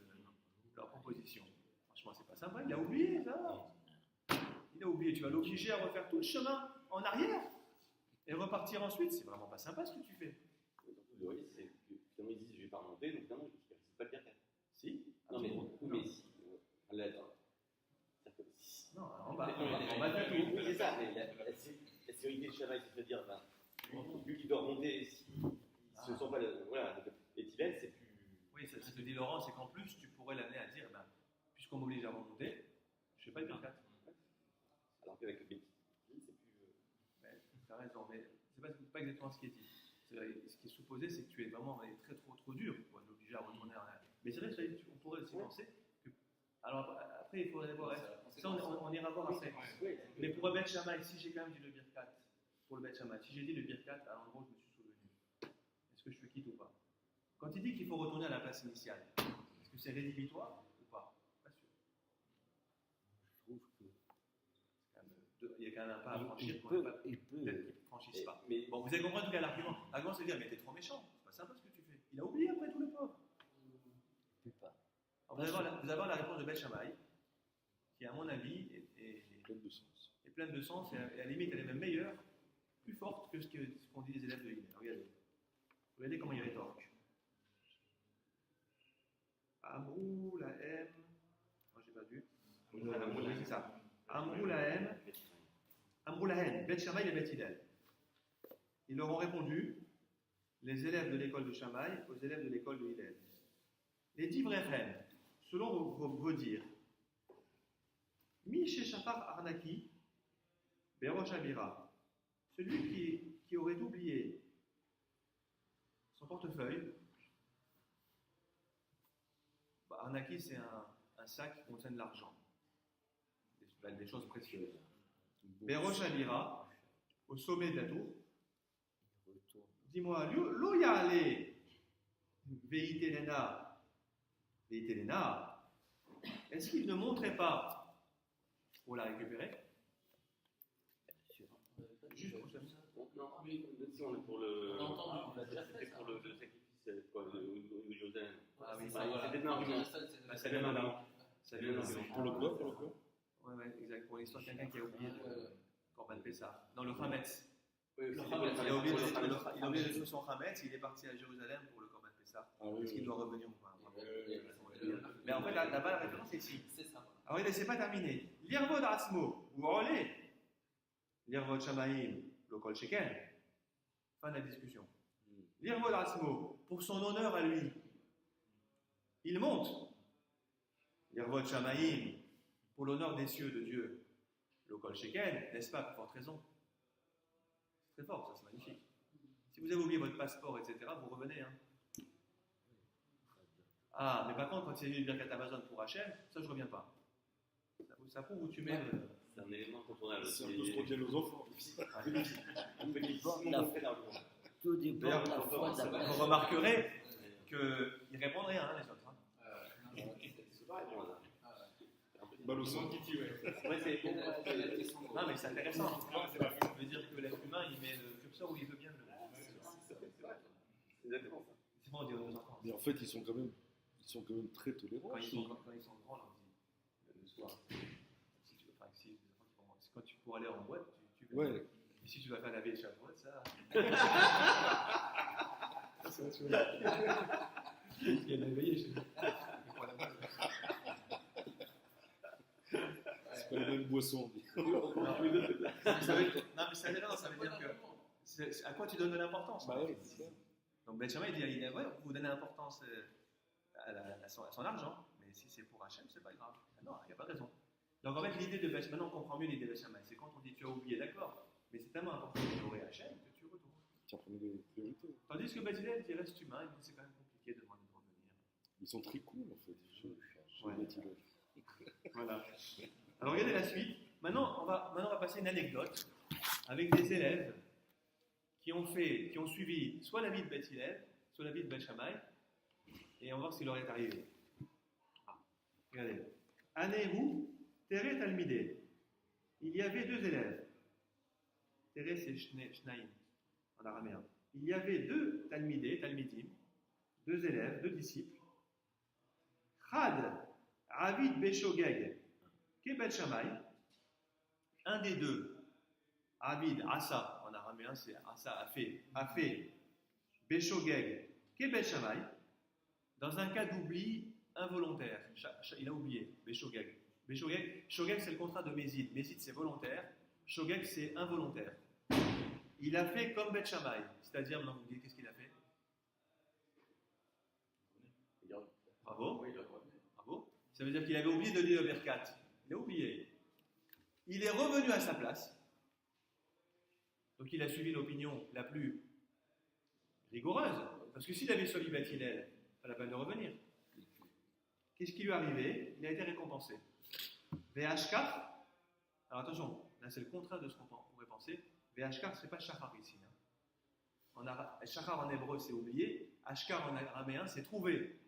leur proposition. Franchement, c'est pas sympa, il a oublié ça. Il a oublié, tu vas l'obliger à refaire tout le chemin en arrière et repartir ensuite, c'est vraiment pas sympa ce que tu fais. Le risque, c'est que finalement ils disent je vais pas remonter, donc finalement c'est pas le Birkat. Si? Non, mais si. Là, attends. Non, on va faire tout. C'est ça, mais la sécurité de Shammai, c'est de dire, vu qu'il doit remonter, s'ils ne sont pas. Voilà, et Hillel, c'est plus. Oui, ça te dit Laurent, c'est qu'en plus, tu pourrais l'amener à dire, puisqu'on m'oblige à remonter, je ne fais pas le Birkat. Alors qu'avec le Béti, c'est plus. Tu as raison, mais c'est pas exactement ce qui est dit. Ce qui est supposé, c'est que tu es vraiment trop dur pour l'obliger à retourner en arrière. Mais c'est vrai qu'on pourrait aussi penser que. Alors après, il faudrait voir. Ça, on ira voir après. Mais pour le Beth Shammai, si j'ai quand même dit le Birkat, pour le Beth Shammai, si j'ai dit le Birkat, à l'endroit où je me suis souvenu, est-ce que je fais quitte ou pas? Quand il dit qu'il faut retourner à la place initiale, est-ce que c'est rédhibitoire ou pas? Pas sûr. Je trouve que. Il y a quand même un pas à franchir Il pour peut. peut-être qu'ils ne franchissent pas. Mais Bon, vous avez compris en tout cas l'argument. L'argument, c'est de dire, mais t'es trop méchant, c'est pas sympa ce que tu fais. Il a oublié après tout le pauvre. Je sais pas. Alors, vous avez la réponse de Beth Shammai, qui à mon avis Plein de sens. est pleine de sens et à la limite elle est même meilleure, plus forte que ce qu'ont dit les élèves de Hillel. Regardez comment il rétorque. Amrou la M. Moi j'ai pas vu. C'est ça. Amrou la M. Amrou la haine. Beth Shammai et Beth Hillel. Ils leur ont répondu, les élèves de l'école de Shammai aux élèves de l'école de Hillel. Les dix vrais reines, selon vos dires, Mi Sheshafar Arnaki, Berosh Abira, celui qui aurait oublié son portefeuille. Arnaki, c'est un sac qui contient de l'argent, des choses précieuses. Berosh Abira, au sommet de la tour. Dis-moi, lo yale veitelena, est-ce qu'il ne montrait pas pour la récupérer? Juste pour ça. Non, mais si on est pour le. On a entendu, on l'a déjà fait, C'était ça. pour le sacrifice, quoi, au Jérusalem. Ah oui, C'était un argument. Ça vient d'un argument. Ça vient d'un argument. Pour le quoi? Oui, exact. Pour l'histoire, quelqu'un qui a oublié de Corban Pessah. Dans le Hametz. Oui, Il a oublié de faire son Hametz, il est parti à Jérusalem pour le Corban Pessah. Ah oui, Est-ce qu'il oui. doit revenir ou pas? Mais en fait, là-bas, la référence est ici. C'est ça. Alors, c'est pas terminé. L'Irvod Asmo, ou Olé. L'Irvod Shamaim, le Kol Sheken. Fin de la discussion. L'Irvod Asmo, pour son honneur à lui, il monte. L'Irvod Shamaim, pour l'honneur des cieux de Dieu, le Kol Sheken, n'est-ce pas, pour forte raison? C'est très fort, ça, c'est magnifique. Si vous avez oublié votre passeport, etc., vous revenez. Hein. Ah, mais par contre, quand c'est une Birkat Amazon pour Hachem, ça, je ne reviens pas. Ça prouve où tu mets le. C'est un élément contournable. C'est un peu ce qu'on dit à nos enfants. Un petit moment fait d'argument. Tout dépend D'ailleurs, de la foi de la vous personne. remarquerez qu'ils répondent rien, hein, les autres. Hein. C'est pas bon, là. Mal au sang. Ouais, c'est. Non, mais c'est intéressant. Ça veut dire que l'être humain, il met le curseur où il veut bien le. C'est exactement ça. C'est bon, on dit aux enfants. Mais en fait, ils sont quand même très tolérants. Quand ils sont grands, on leur dit le soir. Si tu veux, enfin, si, quand tu pourras aller en boîte, tu vas. Ouais. Et si tu vas faire laver les chapeaux, ça. Ça va se il y a de la veillée chez nous. C'est pas la même boisson. Non, mais ça veut dire que. À quoi tu donnes de l'importance? Bah ouais, c'est ça. Donc Ben Shammai dit ouais, vous donnez l'importance à son argent, mais si c'est pour Hachem, c'est pas grave. Ah non, il n'y a pas de raison. Donc en fait, l'idée de Ben Shammai, maintenant on comprend mieux l'idée de Ben Shammai, c'est quand on dit tu as oublié, d'accord, mais c'est tellement important d'honorer Hachem que tu retournes. Tu as pris des priorités. Tandis que Ben Hillel, il reste humain, il dit c'est quand même compliqué de demander de revenir. Ils sont très cool en fait. Ouais. Ouais. Voilà. Alors regardez la suite. Maintenant, on va passer une anecdote avec des élèves qui ont suivi soit la vie de Beth Hillel, soit la vie de Ben Shammai, et on va voir ce qui leur est arrivé. Regardez. Anehu, Tere Talmideh. Il y avait deux élèves. Tere, c'est Shnaim, en araméen. Il y avait deux Talmidim, deux élèves, deux disciples. Chad, Avid Beshogeg, qui est Ben Shammai. Un des deux, Avid, Asa, en araméen c'est Asa, a fait Beshogeg, qui est Ben Shammai, dans un cas d'oubli involontaire. Il a oublié, Beshogeg. Shogeg c'est le contrat de Mézid. Mézid c'est volontaire, Shogeg c'est involontaire. Il a fait comme Ben Shammai, c'est-à-dire, maintenant vous me dites qu'est-ce qu'il a fait? Bravo. Bravo. Ça veut dire qu'il avait oublié de lire le Birkat. Il a oublié. Il est revenu à sa place. Donc il a suivi l'opinion la plus rigoureuse. Parce que s'il avait suivi Beth Hillel, pas la peine de revenir. Qu'est-ce qui lui est arrivé? Il a été récompensé. VHK. Alors attention, là c'est le contraire de ce qu'on pourrait penser. VHK, ce n'est pas Shachar ici. Shachar en hébreu c'est oublié. Ashkar en araméen c'est trouvé.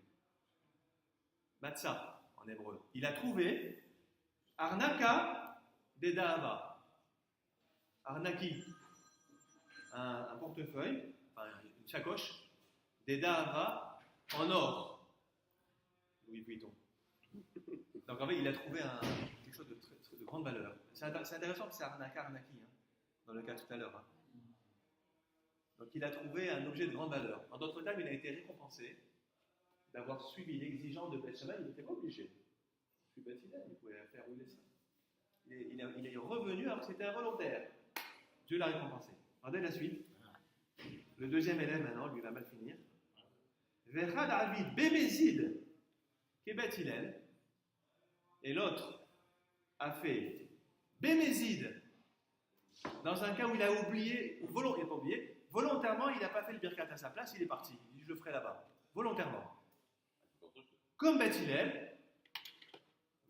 Matzah en hébreu. Il a trouvé Arnaka Dedahava. Arnaki, un portefeuille, enfin une sacoche, des Dahava en or. Louis Vuitton. Donc en fait, il a trouvé quelque chose de grande valeur. C'est intéressant que c'est arnaqué, hein, dans le cas tout à l'heure. Hein. Donc il a trouvé un objet de grande valeur. En d'autres termes, il a été récompensé d'avoir suivi l'exigence de Beth Shammai. Il n'était pas obligé. Il pouvait faire rouler ça. Il est revenu alors que c'était involontaire. Dieu l'a récompensé. Regardez la suite. Le deuxième élève maintenant, lui va mal finir. Vechad David Bémézid, Kebet Hillel, et l'autre a fait Bémézid dans un cas où il a oublié, volontairement, il n'a pas fait le birkat à sa place, il est parti. Il dit je le ferai là-bas. Volontairement. Comme Beth Hillel,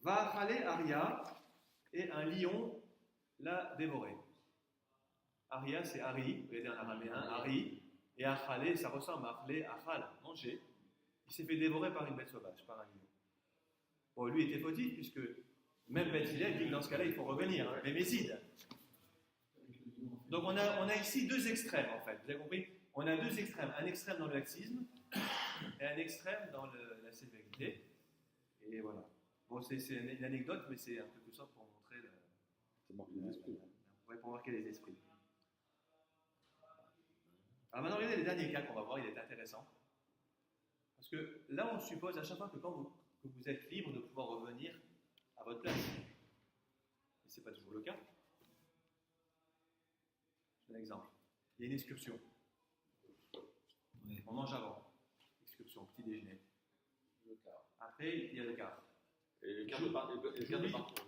va Khalé Aria et un lion l'a dévoré. Aria, c'est Ari, vous regardez en araméen, Ari, et Achalé, ça ressemble à Achalé, Achal, manger. Il s'est fait dévorer par une bête sauvage, par un lion. Bon, lui était fautif, puisque même Beth Hillel dit que dans ce cas-là, il faut revenir, hein, mais Mézid. Donc on a ici deux extrêmes, en fait, vous avez compris? On a deux extrêmes, un extrême dans le laxisme et un extrême dans la sévérité. Et voilà. Bon, c'est une anecdote, mais c'est en quelque sorte pour montrer pour marquer les esprits. Alors maintenant, regardez les derniers cas qu'on va voir, il est intéressant. Parce que là, on suppose à chaque fois que que vous êtes libre de pouvoir revenir à votre place. Mais ce n'est pas toujours le cas. Je donne un exemple. Il y a une excursion. On mange avant. Excursion, petit déjeuner. Après, il y a le car. Et le quart de parcours.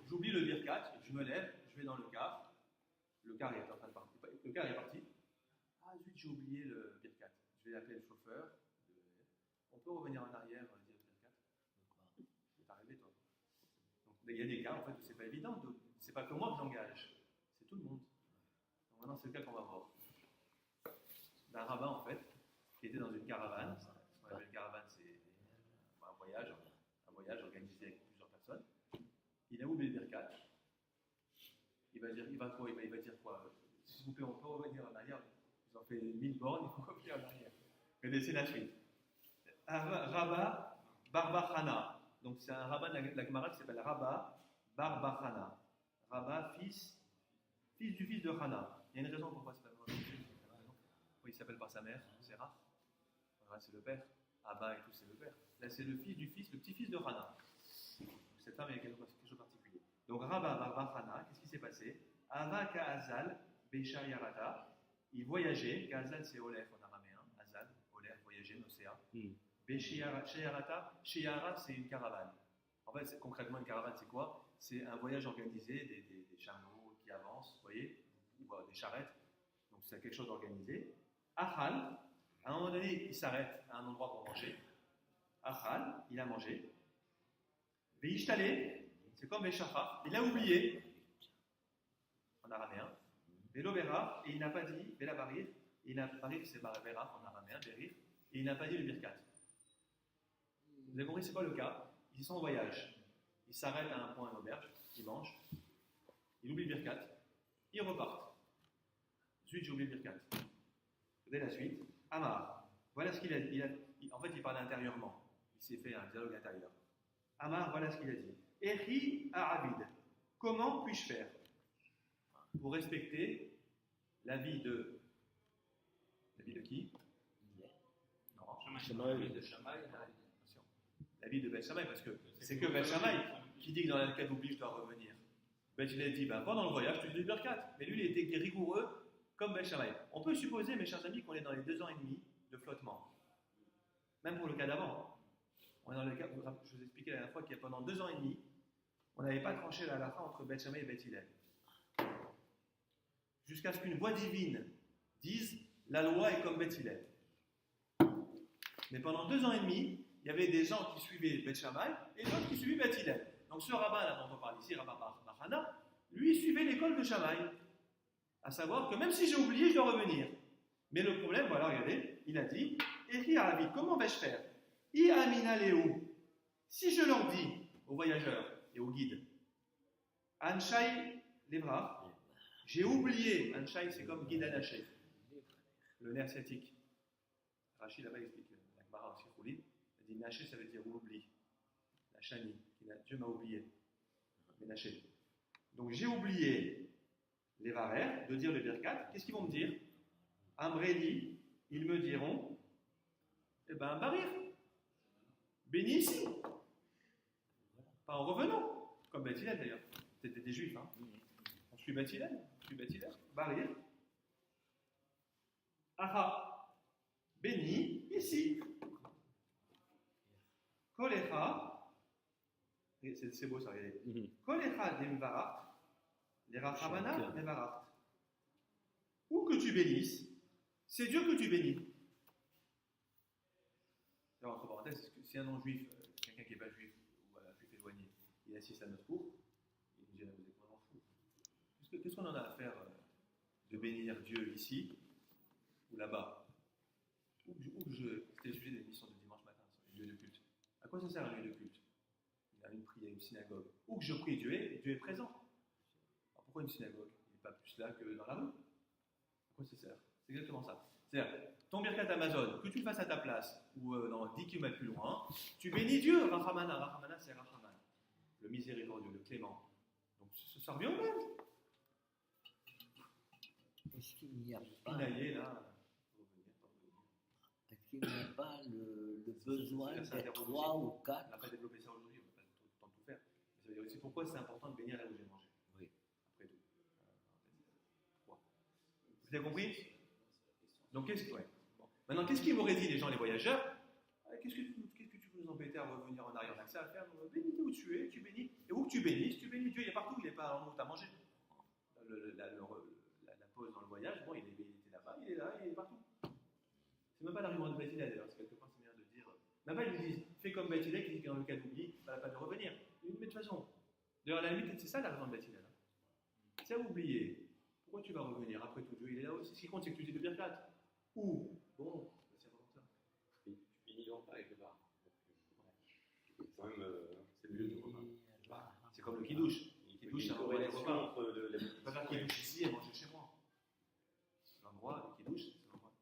J'oublie le birkat, je me lève, je vais dans le car. Le car est en train de partir. Le car est parti. Ah zut, j'ai oublié le birkat. Je vais appeler le chauffeur. On peut revenir en arrière dire le birkat. C'est arrivé toi. Donc il y a des cas en fait où c'est pas évident. C'est pas que moi que j'engage, c'est tout le monde. Donc maintenant c'est le cas qu'on va voir. D'un rabbin en fait qui était dans une caravane. Ce qu'on appelle une caravane, c'est un voyage organisé avec plusieurs personnes. Il a oublié le birkat. Il va dire quoi? S'il vous plaît, on peut revenir en arrière. Ils ont fait 1000 bornes, il faut revenir en arrière. Connaissez la suite. Rabba Barbachana. Donc c'est un rabbin de la Gemara qui s'appelle Rabba Barbachana. Rabba, fils du fils de Hana. Il y a une raison pourquoi c'est pas le pourquoi il s'appelle par sa mère, Serah. Voilà, c'est le père. Abba et tout, c'est le père. Là, c'est le fils du fils, le petit-fils de Hana. Cette femme, il y a quelque chose de particulier. Donc Rabba Barbachana, qu'est-ce qui s'est passé? Ava Ka'azal, Bécha Yarata. Il voyageait, Ka'azal c'est Oler en araméen, Azal, Oler, voyager, Nocéa. Sheyarata, Sheyara c'est une caravane. En fait, concrètement, une caravane c'est quoi? C'est un voyage organisé, des chameaux qui avancent, vous voyez, ou des charrettes. Donc c'est quelque chose d'organisé. Achal, à un moment donné, il s'arrête à un endroit pour manger. Achal, il a mangé. Veishtale, c'est comme Veshachar, il a oublié, en araméen. Velovera, et il n'a pas dit, Velabarir, Barir c'est Vera en araméen, Berir, et il n'a pas dit le birkat. Vous avez compris, c'est pas le cas. Ils sont en voyage. Ils s'arrêtent à un point à l'auberge, ils mangent, ils oublient le birkat, ils repartent. Ensuite, j'ai oublié le birkat. Regardez la suite. Amar, voilà ce qu'il a dit. En fait, il parle intérieurement. Il s'est fait un dialogue intérieur. Amar, voilà ce qu'il a dit. Eri Aravid, comment puis-je faire pour respecter la vie de qui? Non, la vie de Beth Shammai, parce que c'est que Beth Shammai qui dit que dans le cas d'oubli, je dois revenir. Beth Hillel dit, pendant le voyage, tu dis le birkat. Mais lui, il était rigoureux comme Beth Shammai. On peut supposer, mes chers amis, qu'on est dans les 2 ans et demi de flottement. Même pour le cas d'avant. On est dans le cas, je vous expliquais la dernière fois qu'il y a pendant 2 ans et demi, on n'avait pas tranché la halakha entre Beth Shammai et Beth Hillel. Jusqu'à ce qu'une voix divine dise la loi est comme Beth Hillel. Mais pendant 2 ans et demi, il y avait des gens qui suivaient Beth Shammai et d'autres qui suivaient Beth Hillel. Donc ce rabbin là dont on parle ici, Rabba Bachana, lui suivait l'école de Shammai. À savoir que même si j'ai oublié, je dois revenir. Mais le problème, voilà, regardez, il a dit Eri Arabi, comment vais-je faire? I Amina Léou. Si je leur dis aux voyageurs et aux guides, Anshai Lebra, j'ai oublié, Anshai c'est comme guide anaché, le nerf sciatique. Rachid là-bas explique. dit Naché, ça veut dire oubli. Nachani, Dieu m'a oublié. Mais Naché. Donc j'ai oublié les Varer, de dire le Birkat. Qu'est-ce qu'ils vont me dire? Amreli, ils me diront, eh ben, Barir, béni ici. Pas en revenant, comme Beth Hillel d'ailleurs. C'était des juifs, hein. On suit Beth Hillel, Barir. Aha, béni ici. Kolecha, c'est beau ça, regardez. Kolecha demvarat, les rachamana demvarat. Où que tu bénisses, c'est Dieu que tu bénis. Alors, entre parenthèses, si un non-juif, quelqu'un qui n'est pas juif, ou un juif éloigné, il assiste à notre cours, il nous dirait, vous êtes vraiment fou. Qu'est-ce qu'on en a à faire de bénir Dieu ici ou là-bas? C'était le sujet de l'émission de dimanche matin sur les lieux de culte. À quoi ça sert un lieu de culte? Il y a une prière, une synagogue. Où que je prie, Dieu est présent. Alors pourquoi une synagogue? Il n'est pas plus là que dans la rue. À quoi ça sert? C'est exactement ça. C'est-à-dire, ton Birkat Amazon, que tu le fasses à ta place ou dans 10 km plus loin, tu bénis Dieu. Rachamana, Rachamana, c'est Rachaman, le miséricordieux, le clément. Donc ça revient au même. Est-ce qu'il n'y a pas, Pinailler, là. est-ce qu'il n'y a pas le besoin d'être 3 ou 4? On n'a pas développé ça aujourd'hui, on n'a pas le temps de tout faire. Mais ça veut dire aussi pourquoi c'est important de bénir là où j'ai mangé. Oui. Après tout. Vous avez compris? Donc, Maintenant, qu'est-ce qu'ils m'auraient dit, les gens, les voyageurs? Qu'est-ce que tu veux nous embêter à revenir en arrière? On a que ça à faire. Bénis où tu es, tu bénis. Et où que tu bénisses, tu bénis. Dieu, il est partout, il n'est pas en où tu as mangé. La pause dans le voyage, bon, il était là-bas, il est là, il est partout. C'est même pas l'argument de Beth Hillel, d'ailleurs, c'est quelque part, c'est bien de dire. Même pas, ils lui disent, fais comme Beth Hillel, qui dit que dans le cas d'oubli, pas la peine de revenir. Mais de toute façon, d'ailleurs, à la limite, c'est ça l'argument de Beth Hillel. C'est à oublier. Pourquoi tu vas revenir? Après tout, Dieu, il est là aussi. Ce qui compte, c'est que tu dis de Birkat. Ou, bon, c'est important ça. Tu bénis donc avec le bar. C'est quand même. C'est le lieu du repas. C'est comme le kidouche. Il y a Kidouche, une c'est un endroit de corrélation repas. entre Je ne peux pas faire kidouche ici et manger chez moi. L'endroit, le kidouche, c'est l'endroit de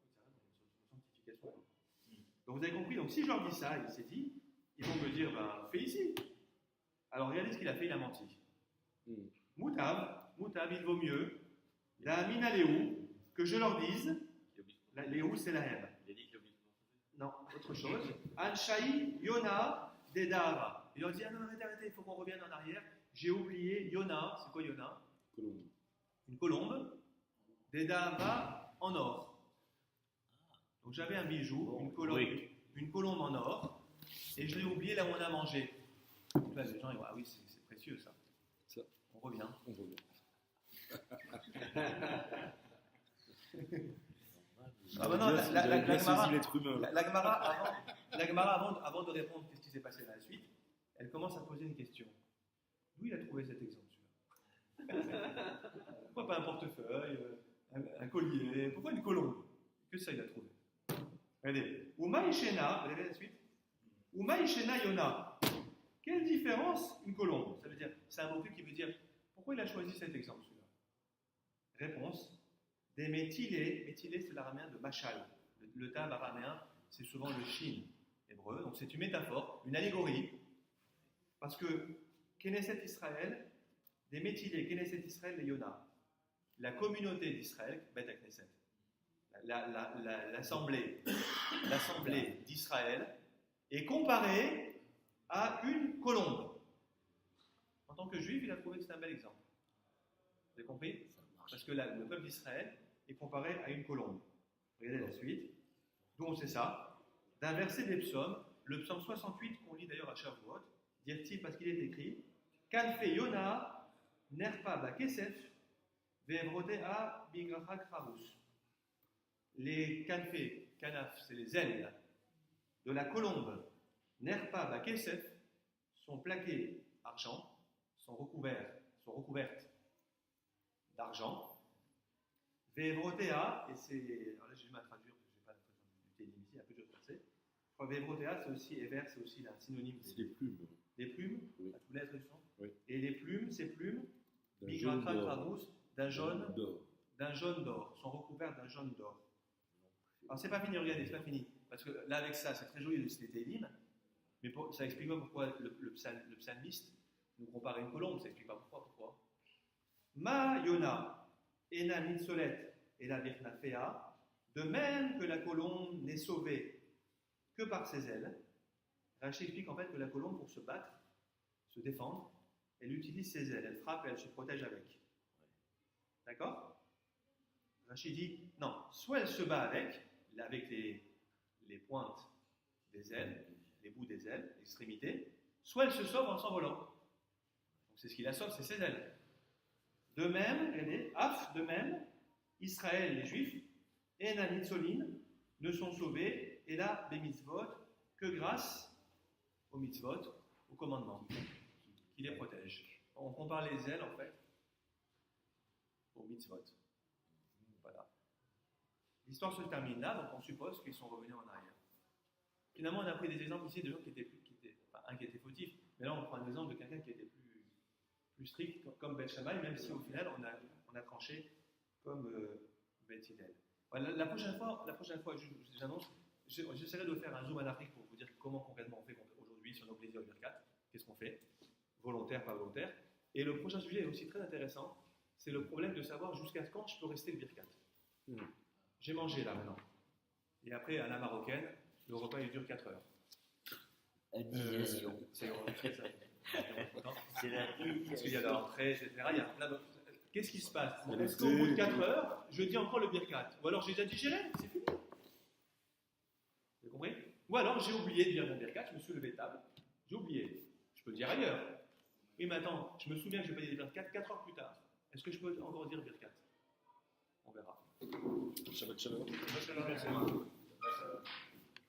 sanctification. Donc vous avez compris, donc si je leur dis ça, il s'est dit, ils vont me dire, ben, fais ici. Alors regardez ce qu'il a fait, il a menti. Moutab, il vaut mieux, la mina léou, que je leur dise, la léou c'est la haine. Il a dit qu'il oublie. Non, autre chose. Anshaï, Yona, Dedara. Il leur dit, ah non, arrêtez, il faut qu'on revienne en arrière. J'ai oublié Yona, c'est quoi Yona? Colombe. Une colombe, Dedara en or. Donc j'avais un bijou, une colombe en or, et je l'ai oublié là où on a mangé. Donc là, les gens, ils disent, ah oui, c'est précieux ça. On revient. Ah bah non, la Gemara, avant de répondre qu'est-ce qui s'est passé dans la suite, elle commence à poser une question. D'où il a trouvé cet exemple, celui-là? Pourquoi pas un portefeuille, un collier? Pourquoi une colombe? Que ça, il a trouvé? Regardez. Uma Ishena, vous avez la suite? Uma Ishena Yona. Quelle différence une colombe? Ça veut dire, c'est un mot qui veut dire, pourquoi il a choisi cet exemple, celui-là? Réponse. Des méthylés, méthylés c'est l'araméen de machal. Le tab araméen, c'est souvent le shin hébreu. Donc c'est une métaphore, une allégorie. Parce que Knesset Israël, des méthylés, Knesset Israël et Yona, la communauté d'Israël, Beth Knesset, l'assemblée d'Israël, est comparée à une colombe. En tant que juif, il a trouvé que c'est un bel exemple. Vous avez compris? Parce que le peuple d'Israël est comparé à une colombe. Regardez la suite. D'où on sait ça? D'un verset des psaumes, le psaume 68 qu'on lit d'ailleurs à Shavuot, dire-t-il parce qu'il est écrit Kanfe Yona nerpa ba kesef ve'evrodea bigracha kravus. Les kanfe, kanaf, c'est les ailes de la colombe, nerpa ba kesef, sont plaquées argent, sont recouvertes d'argent. Ve'evrotea, et c'est. Alors là, j'ai du mal à traduire parce que je n'ai pas la traduction du Télim ici, un peu de versé. Je crois que Ve'evrotea, c'est aussi, Ever, c'est aussi un synonyme. C'est des plumes. Des plumes, Oui. à toutes les traductions. Oui. Et les plumes, ces plumes, D'un jaune Bigratra d'or. Kravus, d'un jaune d'or. d'or, sont recouvertes d'un jaune d'or. Alors c'est pas fini, regardez, c'est pas fini. Parce que là, avec ça, c'est très joli de citer Télim, Mais ça explique pas pourquoi le psalmiste nous compare à une colombe, ça explique pas pourquoi. Ma Yona, ena nitzolet et la virnafea, de même que la colombe n'est sauvée que par ses ailes. Rachid explique en fait que la colombe, pour se battre, se défendre, elle utilise ses ailes, elle frappe et elle se protège avec. D'accord? Rachid dit, non, soit elle se bat avec les pointes des ailes, les bouts des ailes, l'extrémité, soit elle se sauve en s'envolant. Donc c'est ce qui la sauve, c'est ses ailes. De même, de même, Israël, les Juifs, et Nanitzoline ne sont sauvés, et là, les mitzvot, que grâce aux mitzvot, aux commandements, qui les protègent. On compare les ailes, en fait, aux mitzvot. Voilà. L'histoire se termine là, donc on suppose qu'ils sont revenus en arrière. Finalement, on a pris des exemples ici de gens qui étaient fautifs, mais là, on prend un exemple de quelqu'un qui était plus strict, comme Beth Shammai, même si au final, on a tranché comme Beth Hillel. Voilà, la prochaine fois, j'annonce, j'essaierai de faire un zoom anarchique pour vous dire comment concrètement on fait aujourd'hui sur nos plaisirs Birkat. Qu'est-ce qu'on fait? Volontaire, pas volontaire. Et le prochain sujet est aussi très intéressant, c'est le problème de savoir jusqu'à quand je peux rester le Birkat. J'ai mangé là maintenant. Et après, à la marocaine, le repas il dure 4 heures. Indignation. C'est très ça. C'est la Parce qu'il y a l'entrée, etc. Il y a plein d'autres. Qu'est-ce qui se passe? Est-ce qu'au bout de 4 heures, je dis encore le birkat? Ou alors j'ai déjà digéré, c'est fini. Vous avez compris? Ou alors j'ai oublié de dire mon birkat, je me suis levé de table, j'ai oublié. Je peux le dire ailleurs. Oui, mais attends, je me souviens que je n'ai pas dit birkat 4 heures plus tard. Est-ce que je peux encore dire birkat? On verra. Shabbat shalom. Shabbat shalom.